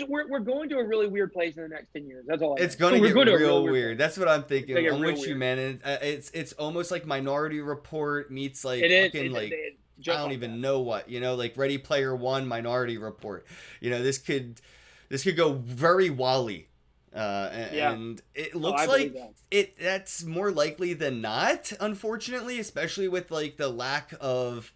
We're going to a really weird place in the next 10 years. That's all I know. It's gonna We're get going to a real real weird weird. place. That's what I'm It's gonna thinking. get I'm real with you, weird. man. And it's almost like Minority Report meets like It is. fucking like I Just don't like even that. know what, like Ready Player One, Minority Report. This could go very Wally, Yeah. and it Oh, looks I believe like that. that's more likely than not. Unfortunately, especially with like the lack of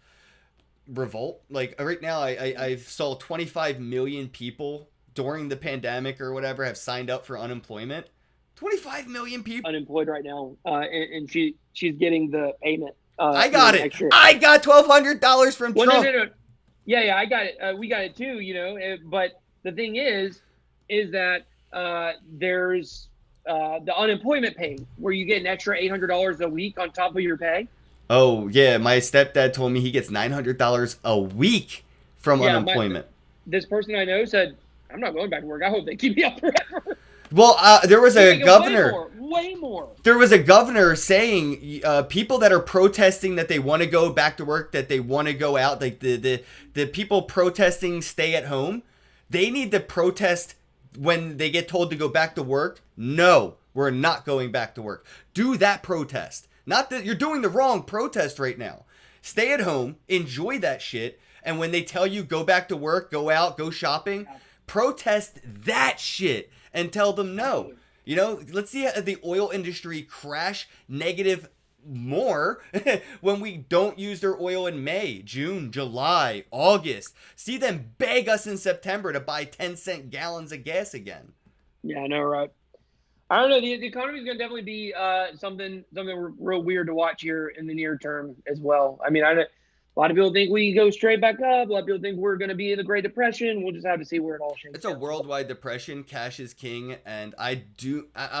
revolt. Like right now, I saw 25 million people during the pandemic or whatever have signed up for unemployment. 25 million people. Unemployed right now, and she's getting the payment. I got it. Extra. I got $1,200 from Well, no, Trump. no, no. Yeah, I got it. We got it too. But the thing is that there's the unemployment pay where you get an extra $800 a week on top of your pay. Oh yeah, my stepdad told me he gets $900 a week from Yeah, unemployment. this person I know said, "I'm not going back to work. I hope they keep me up forever." Well, there was They're a making governor. way more. There was a governor saying people that are protesting that they want to go back to work, that they want to go out, like the people protesting stay at home, they need to protest when they get told to go back to work. No, we're not going back to work. Do that protest. Not that you're doing the wrong protest right now. Stay at home, enjoy that shit, and when they tell you go back to work, go out, go shopping, protest that shit and tell them no. Let's see the oil industry crash negative more when we don't use their oil in May, June, July, August. See them beg us in September to buy 10-cent gallons of gas again. Yeah, I know, right? I don't know. The economy is going to definitely be something real weird to watch here in the near term as well. I mean, a lot of people think we go straight back up. A lot of people think we're going to be in the Great Depression. We'll just have to see where it all shakes It's a out. worldwide depression. Cash is king, and I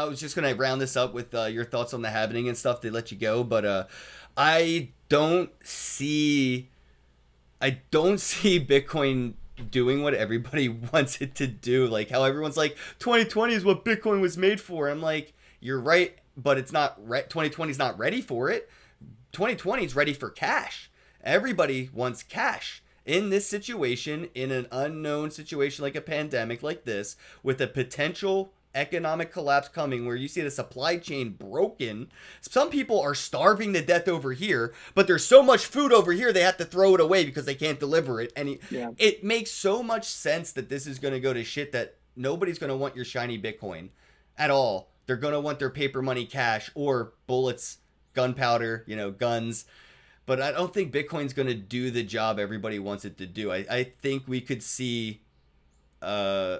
was just gonna round this up with your thoughts on the happening and stuff to let you go, but I don't see Bitcoin doing what everybody wants it to do. Like how everyone's like 2020 is what Bitcoin was made for. I'm like, you're right, but it's not. 2020 is not ready for it. 2020 is ready for cash. Everybody wants cash. In this situation, in an unknown situation like a pandemic like this, with a potential economic collapse coming where you see the supply chain broken, some people are starving to death over here, but there's so much food over here they have to throw it away because they can't deliver it. And it makes so much sense that this is going to go to shit that nobody's going to want your shiny Bitcoin at all. They're going to want their paper money cash or bullets, gunpowder, guns. But I don't think Bitcoin's going to do the job everybody wants it to do. I think we could see a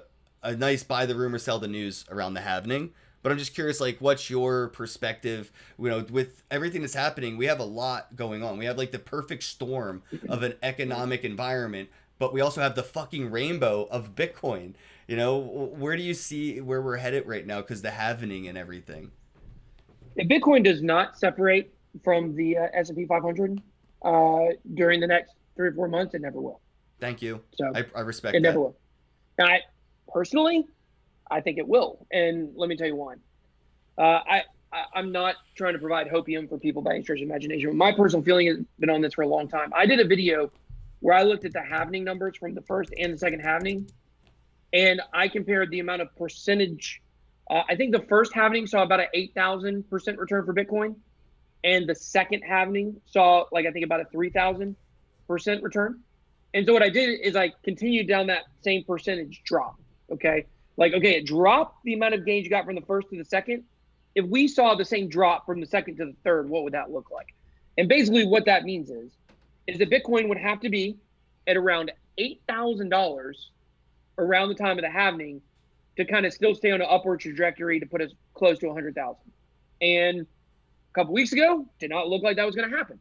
nice buy the rumor, sell the news around the halvening. But I'm just curious, like, what's your perspective? With everything that's happening, we have a lot going on. We have like the perfect storm of an economic environment, but we also have the fucking rainbow of Bitcoin. Where do you see where we're headed right now? Because the halvening and everything. If Bitcoin does not separate from the S&P 500 during the next 3 or 4 months, it never will. Thank you. So I respect it that. never will. Now, personally, I think it will, and let me tell you why. I'm not trying to provide hopium for people by any stretch of imagination. My personal feeling has been on this for a long time. I did a video where I looked at the halvening numbers from the first and the second halvening, and I compared the amount of percentage. I think the first halvening saw about an 8,000% return for Bitcoin, and the second halvening saw I think about a 3,000% return. And so what I did is I continued down that same percentage drop. Okay. It dropped the amount of gains you got from the first to the second. If we saw the same drop from the second to the third, what would that look like? And basically what that means is that Bitcoin would have to be at around $8,000 around the time of the halvening to kind of still stay on an upward trajectory to put us close to 100,000. And a couple weeks ago, did not look like that was going to happen.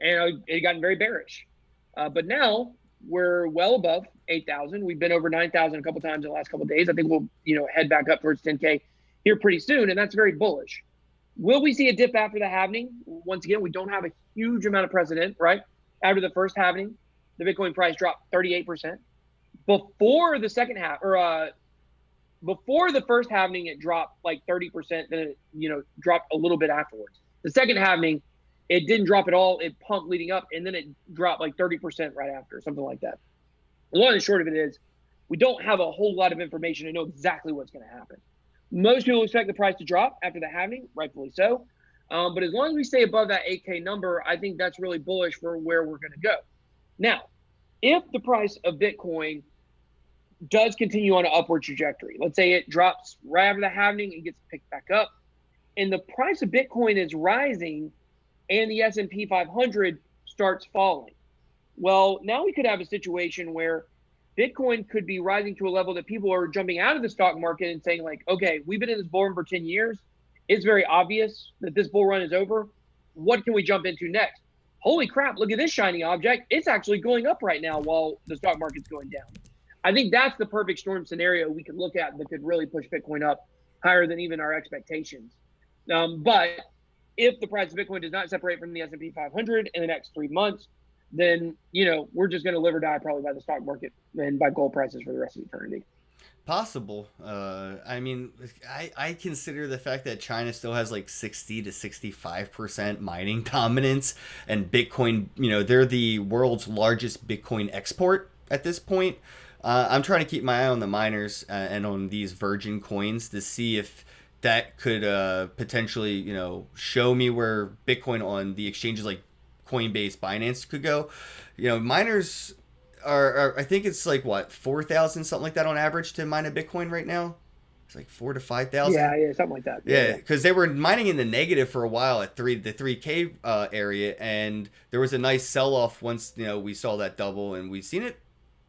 And it got very bearish. But now we're well above 8,000. We've been over 9,000 a couple times in the last couple of days. I think we'll, head back up towards 10K here pretty soon. And that's very bullish. Will we see a dip after the halvening? Once again, we don't have a huge amount of precedent, right? After the first halvening, the Bitcoin price dropped 38%. Before the second half, or before the first halvening, it dropped like 30%. Then it, dropped a little bit afterwards. The second halvening, it didn't drop at all. It pumped leading up, and then it dropped like 30% right after, something like that. The long and short of it is, We don't have a whole lot of information to know exactly what's going to happen. Most people expect the price to drop after the halving, rightfully so. But as long as we stay above that 8K number, I think that's really bullish for where we're going to go. Now, if the price of Bitcoin does continue on an upward trajectory, let's say it drops right after the halving and gets picked back up, and the price of Bitcoin is rising and the S&P 500 starts falling. Well, now we could have a situation where Bitcoin could be rising to a level that people are jumping out of the stock market and saying like, okay, we've been in this bull run for 10 years. It's very obvious that this bull run is over. What can we jump into next? Holy crap, look at this shiny object. It's actually going up right now while the stock market's going down. I think that's the perfect storm scenario we could look at that could really push Bitcoin up higher than even our expectations. But if the price of Bitcoin does not separate from the S&P 500 in the next 3 months, then, we're just going to live or die probably by the stock market and by gold prices for the rest of eternity. Possible. I consider the fact that China still has like 60 to 65% mining dominance, and Bitcoin, they're the world's largest Bitcoin export at this point. I'm trying to keep my eye on the miners and on these virgin coins to see if that could potentially, show me where Bitcoin on the exchanges like Coinbase, Binance could go. Miners are I think it's like what 4,000 something like that on average to mine a Bitcoin right now. It's like 4 to 5,000. Yeah, something like that. Yeah, because they were mining in the negative for a while at the 3K area, and there was a nice sell off once we saw that double, and we've seen it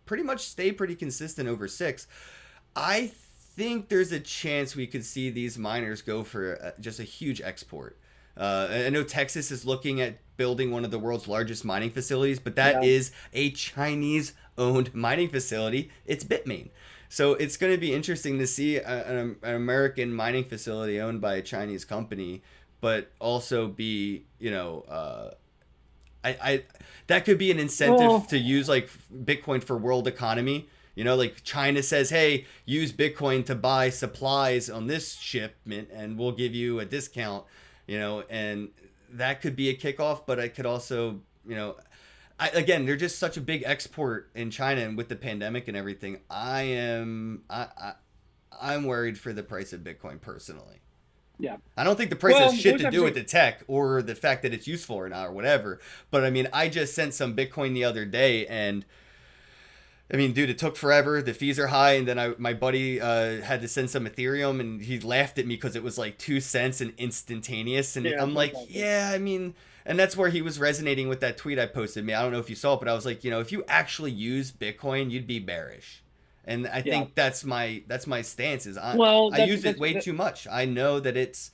pretty much stay pretty consistent over 6. I think there's a chance we could see these miners go for just a huge export. I know Texas is looking at building one of the world's largest mining facilities, but that is a Chinese-owned mining facility. It's Bitmain. So it's going to be interesting to see an American mining facility owned by a Chinese company, but also be, that could be an incentive to use like Bitcoin for world economy. Like China says, hey, use Bitcoin to buy supplies on this shipment and we'll give you a discount, and that could be a kickoff, but it could also, again, they're just such a big export in China, and with the pandemic and everything, I'm worried for the price of Bitcoin personally. Yeah. I don't think the price has shit to do with the tech or the fact that it's useful or not or whatever. But I just sent some Bitcoin the other day, and dude, it took forever. The fees are high, and then my buddy had to send some Ethereum, and he laughed at me because it was like 2 cents and instantaneous. And I'm like, and that's where he was resonating with that tweet I posted. I don't know if you saw it, but I was like, if you actually use Bitcoin, you'd be bearish. And I think that's my stance. I use it way too much. I know that it's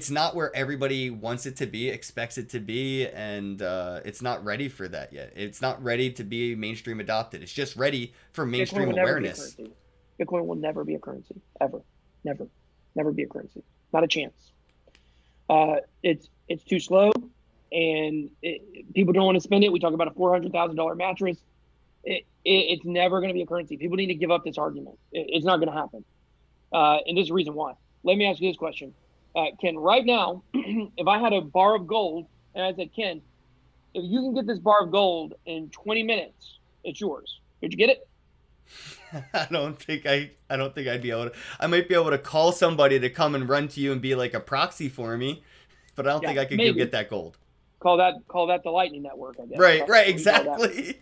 not where everybody wants it to be, expects it to be, and it's not ready for that yet. It's not ready to be mainstream adopted. It's just ready for mainstream awareness. Bitcoin will never be a currency, ever, never be a currency. Not a chance. It's too slow, and people don't want to spend it. We talk about a $400,000 mattress. It's never going to be a currency. People need to give up this argument. It's not going to happen. And there's a reason why. Let me ask you this question. Ken, right now, if I had a bar of gold and I said, Ken, if you can get this bar of gold in 20 minutes, it's yours. Could you get it? I don't think I'd be able to. I might be able to call somebody to come and run to you and be like a proxy for me, but I don't think I could go get that gold. Call that the Lightning Network, I guess. Right, exactly.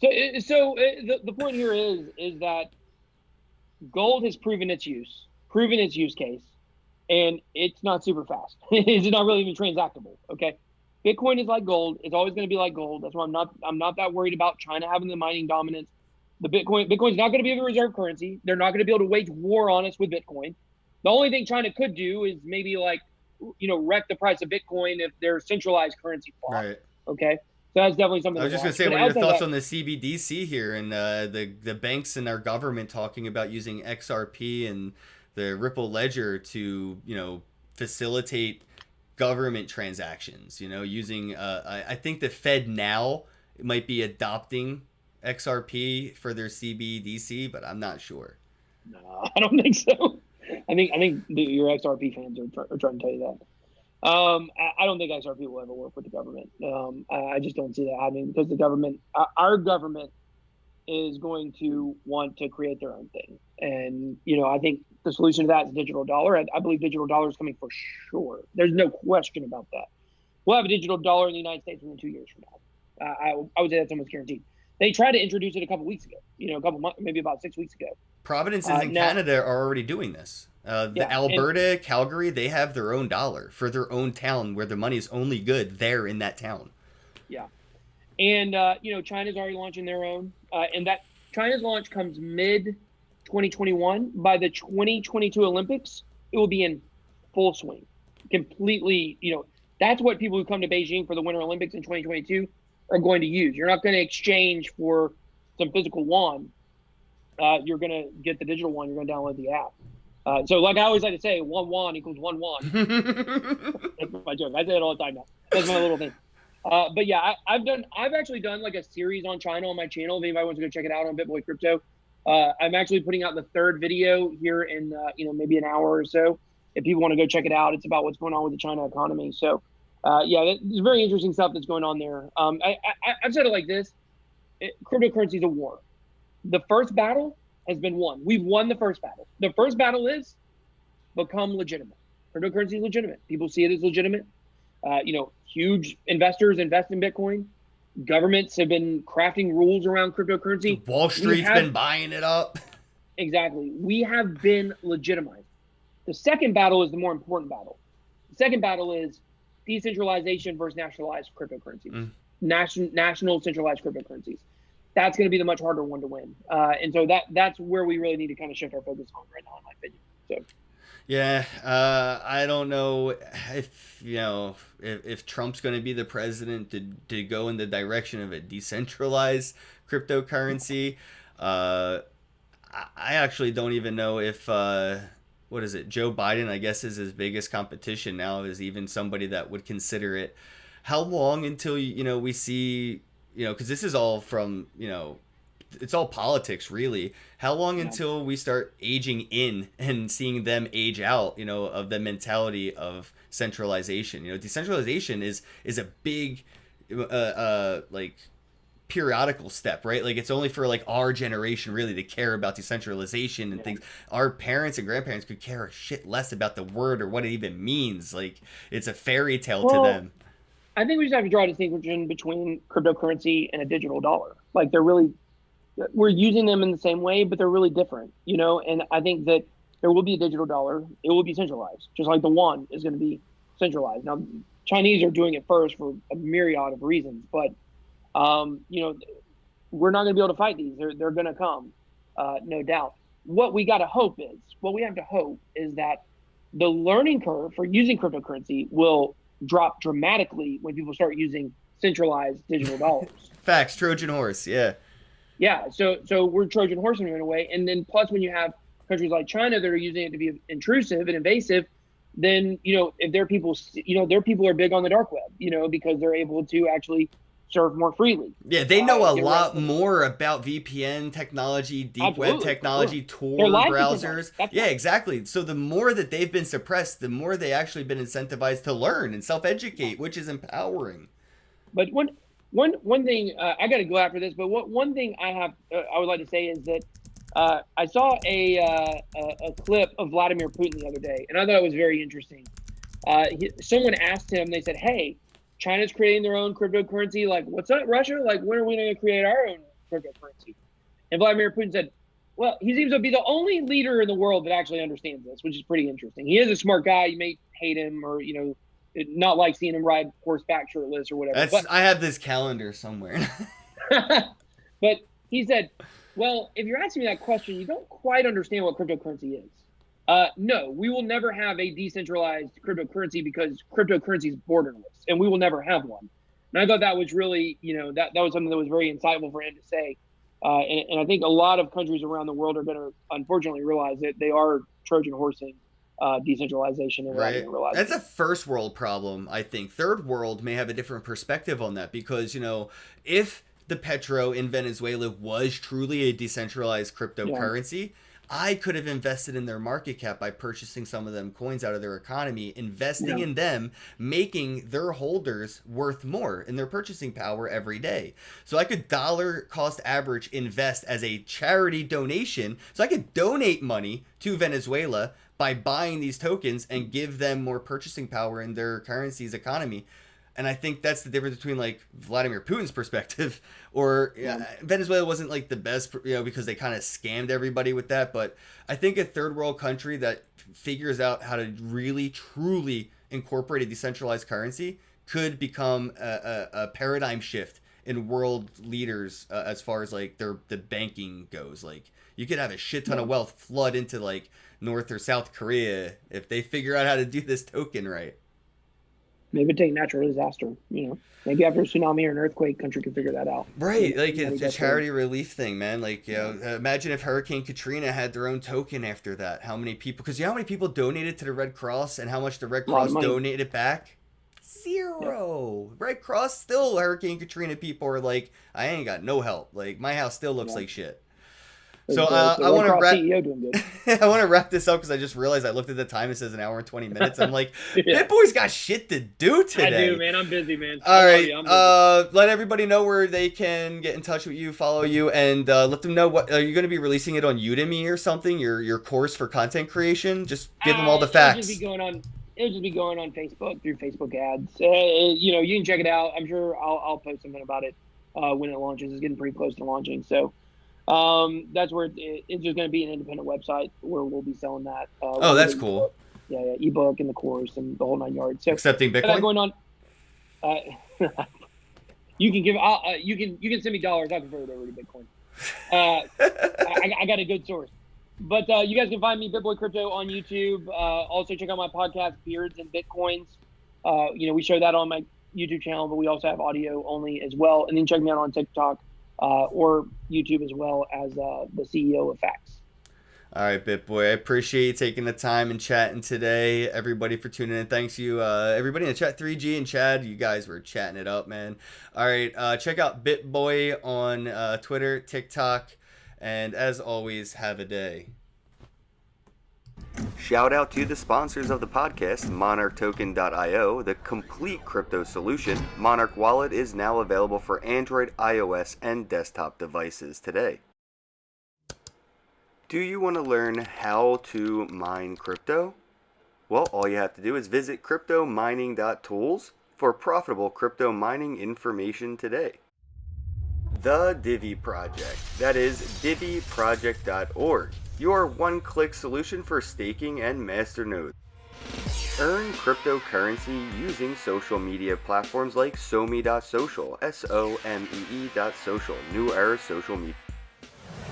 So the point here is that gold has proven its use case, and it's not super fast. It's not really even transactable. Okay, Bitcoin is like gold. It's always going to be like gold. That's why I'm not that worried about China having the mining dominance. Bitcoin's not going to be the reserve currency. They're not going to be able to wage war on us with Bitcoin. The only thing China could do is maybe wreck the price of Bitcoin if their centralized currency flops. Right. Okay. So that's definitely something. I was just going to say, what are your thoughts on the CBDC here and the banks and our government talking about using XRP and the Ripple Ledger to, facilitate government transactions, using, I think the Fed now might be adopting XRP for their CBDC, but I'm not sure. No, I don't think so. I think your XRP fans are trying to tell you that. I don't think XRP will ever work with the government. I just don't see that happening because the government, our government, is going to want to create their own thing. And, I think the solution to that is digital dollar. I believe digital dollar is coming for sure. There's no question about that. We'll have a digital dollar in the United States within 2 years from now. I would say that's almost guaranteed. They tried to introduce it a couple weeks ago, a couple months, maybe about 6 weeks ago. Provinces in Canada are already doing this. Alberta, Calgary, they have their own dollar for their own town where the money is only good there in that town. Yeah. And, China's already launching their own. And that China's launch comes mid-2021. By the 2022 Olympics, it will be in full swing. Completely, that's what people who come to Beijing for the Winter Olympics in 2022 are going to use. You're not going to exchange for some physical yuan. You're going to get the digital one. You're going to download the app. So like I always like to say, 1 yuan equals 1 yuan. That's my joke. I say it all the time now. That's my little thing. But yeah, I've actually done like a series on China on my channel. If anybody wants to go check it out on BitBoy Crypto, I'm actually putting out the 3rd video here in maybe an hour or so. If people want to go check it out, it's about what's going on with the China economy. So there's very interesting stuff that's going on there. I've said it like this: cryptocurrency is a war. The first battle has been won. We've won the first battle. The first battle is become legitimate. Cryptocurrency is legitimate. People see it as legitimate. Huge investors invest in Bitcoin. Governments have been crafting rules around cryptocurrency. Wall Street's been buying it up. Exactly. We have been legitimized. The second battle is the more important battle. The second battle is decentralization versus nationalized cryptocurrencies. National centralized cryptocurrencies. That's going to be the much harder one to win. And so that's where we really need to kind of shift our focus on right now, in my opinion. So. Yeah, I don't know if Trump's going to be the president to go in the direction of a decentralized cryptocurrency. I actually don't even know if what is it? Joe Biden, I guess, is his biggest competition now, is even somebody that would consider it. How long until we see because this is all from it's all politics, really. How long until we start aging in and seeing them age out, of the mentality of centralization? Decentralization is a big, like, periodical step, right? Like, it's only for, like, our generation, really, to care about decentralization and things. Our parents and grandparents could care a shit less about the word or what it even means. Like, it's a fairy tale to them. I think we just have to draw a distinction between cryptocurrency and a digital dollar. Like, we're using them in the same way, but they're really different, and I think that there will be a digital dollar. It will be centralized, just like the yuan is going to be centralized. Now, Chinese are doing it first for a myriad of reasons, but, we're not going to be able to fight these. They're going to come, no doubt. What we have to hope is that the learning curve for using cryptocurrency will drop dramatically when people start using centralized digital dollars. Facts, Trojan horse, yeah. Yeah, so we're Trojan horsing in a way, and then plus when you have countries like China that are using it to be intrusive and invasive, then if their people, their people are big on the dark web, because they're able to actually serve more freely. Yeah, they know a lot more about VPN technology, deep web technology, Tor browsers. Yeah, exactly. So the more that they've been suppressed, the more they actually been incentivized to learn and self-educate, which is empowering. But one thing I got to go after this, but one thing I would like to say is that I saw a clip of Vladimir Putin the other day, and I thought it was very interesting. Someone asked him, they said, "Hey, China's creating their own cryptocurrency. Like, what's up, Russia? Like, when are we going to create our own cryptocurrency?" And Vladimir Putin said, "Well, he seems to be the only leader in the world that actually understands this," which is pretty interesting. He is a smart guy. You may hate him or not like seeing him ride horseback shirtless or whatever. I have this calendar somewhere. But he said, "Well, if you're asking me that question, you don't quite understand what cryptocurrency is. No, we will never have a decentralized cryptocurrency because cryptocurrency is borderless, and we will never have one." And I thought that was really, that was something that was very insightful for him to say. And I think a lot of countries around the world are going to, unfortunately, realize that they are Trojan horsing decentralization. And right. That's a first world problem, I think. Third world may have a different perspective on that because, if the petro in Venezuela was truly a decentralized cryptocurrency, I could have invested in their market cap by purchasing some of them coins out of their economy, investing in them, making their holders worth more in their purchasing power every day. So I could dollar cost average invest as a charity donation. So I could donate money to Venezuela by buying these tokens and give them more purchasing power in their currency's economy. And I think that's the difference between like Vladimir Putin's perspective or Venezuela wasn't like the best, because they kind of scammed everybody with that. But I think a third world country that figures out how to really, truly incorporate a decentralized currency could become a paradigm shift in world leaders as far as like the banking goes. Like you could have a shit ton of wealth flood into like North or South Korea if they figure out how to do this token right. Maybe take natural disaster, maybe after a tsunami or an earthquake, country can figure that out. Right. Like it's a charity relief thing, man. Like, imagine if Hurricane Katrina had their own token after that. How many people, because how many people donated to the Red Cross and how much the Red Cross donated back? Zero. Yeah. Red Cross, still Hurricane Katrina people are like, I ain't got no help. Like my house still looks like shit. So I want to wrap. I want to wrap this up because I just realized I looked at the time. It says an hour and 20 minutes. I'm like, BitBoy's got shit to do today. I do, man. I'm busy, man. All right. Let everybody know where they can get in touch with you, follow you, and let them know what are you going to be releasing it on Udemy or something. Your course for content creation. Just give them all the facts. It'll just be going on Facebook through Facebook ads. You can check it out. I'm sure I'll post something about it when it launches. It's getting pretty close to launching, so. That's where it's just going to be an independent website where we'll be selling that. That's cool. Yeah, ebook and the course and the whole 9 yards. So accepting Bitcoin. Going on. You can give. You can send me dollars. I'll convert it over to Bitcoin. I got a good source. But you guys can find me BitBoy Crypto on YouTube. Also check out my podcast Beards and Bitcoins. We show that on my YouTube channel, but we also have audio only as well. And then check me out on TikTok. Or YouTube as well as the CEO of Facts. All right, BitBoy. I appreciate you taking the time and chatting today. Everybody for tuning in. Thanks you, everybody in the chat, 3G and Chad. You guys were chatting it up, man. All right, check out BitBoy on Twitter, TikTok, and as always, have a day. Shout out to the sponsors of the podcast, MonarchToken.io, the complete crypto solution. Monarch Wallet is now available for Android, iOS, and desktop devices today. Do you want to learn how to mine crypto? Well, all you have to do is visit cryptomining.tools for profitable crypto mining information today. The Divi Project, that is diviproject.org. Your one-click solution for staking and masternodes. Earn cryptocurrency using social media platforms like Somee.social, SOMEE.social, New Era Social Media.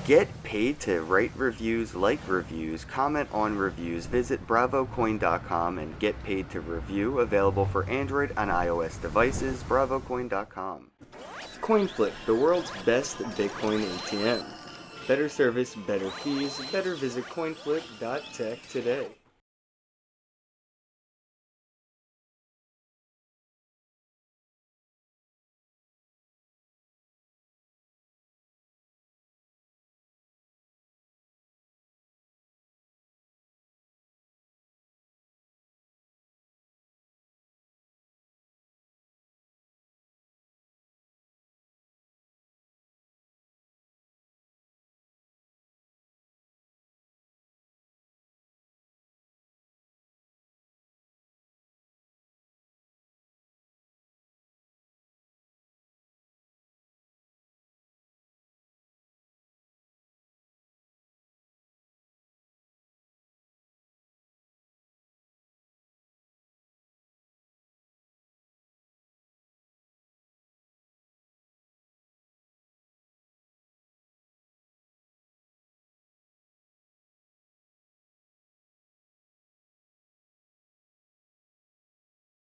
Get paid to write reviews, like reviews, comment on reviews. Visit bravocoin.com and get paid to review. Available for Android and iOS devices, bravocoin.com. CoinFlip, the world's best Bitcoin ATM. Better service, better fees, better visit coinflip.tech today.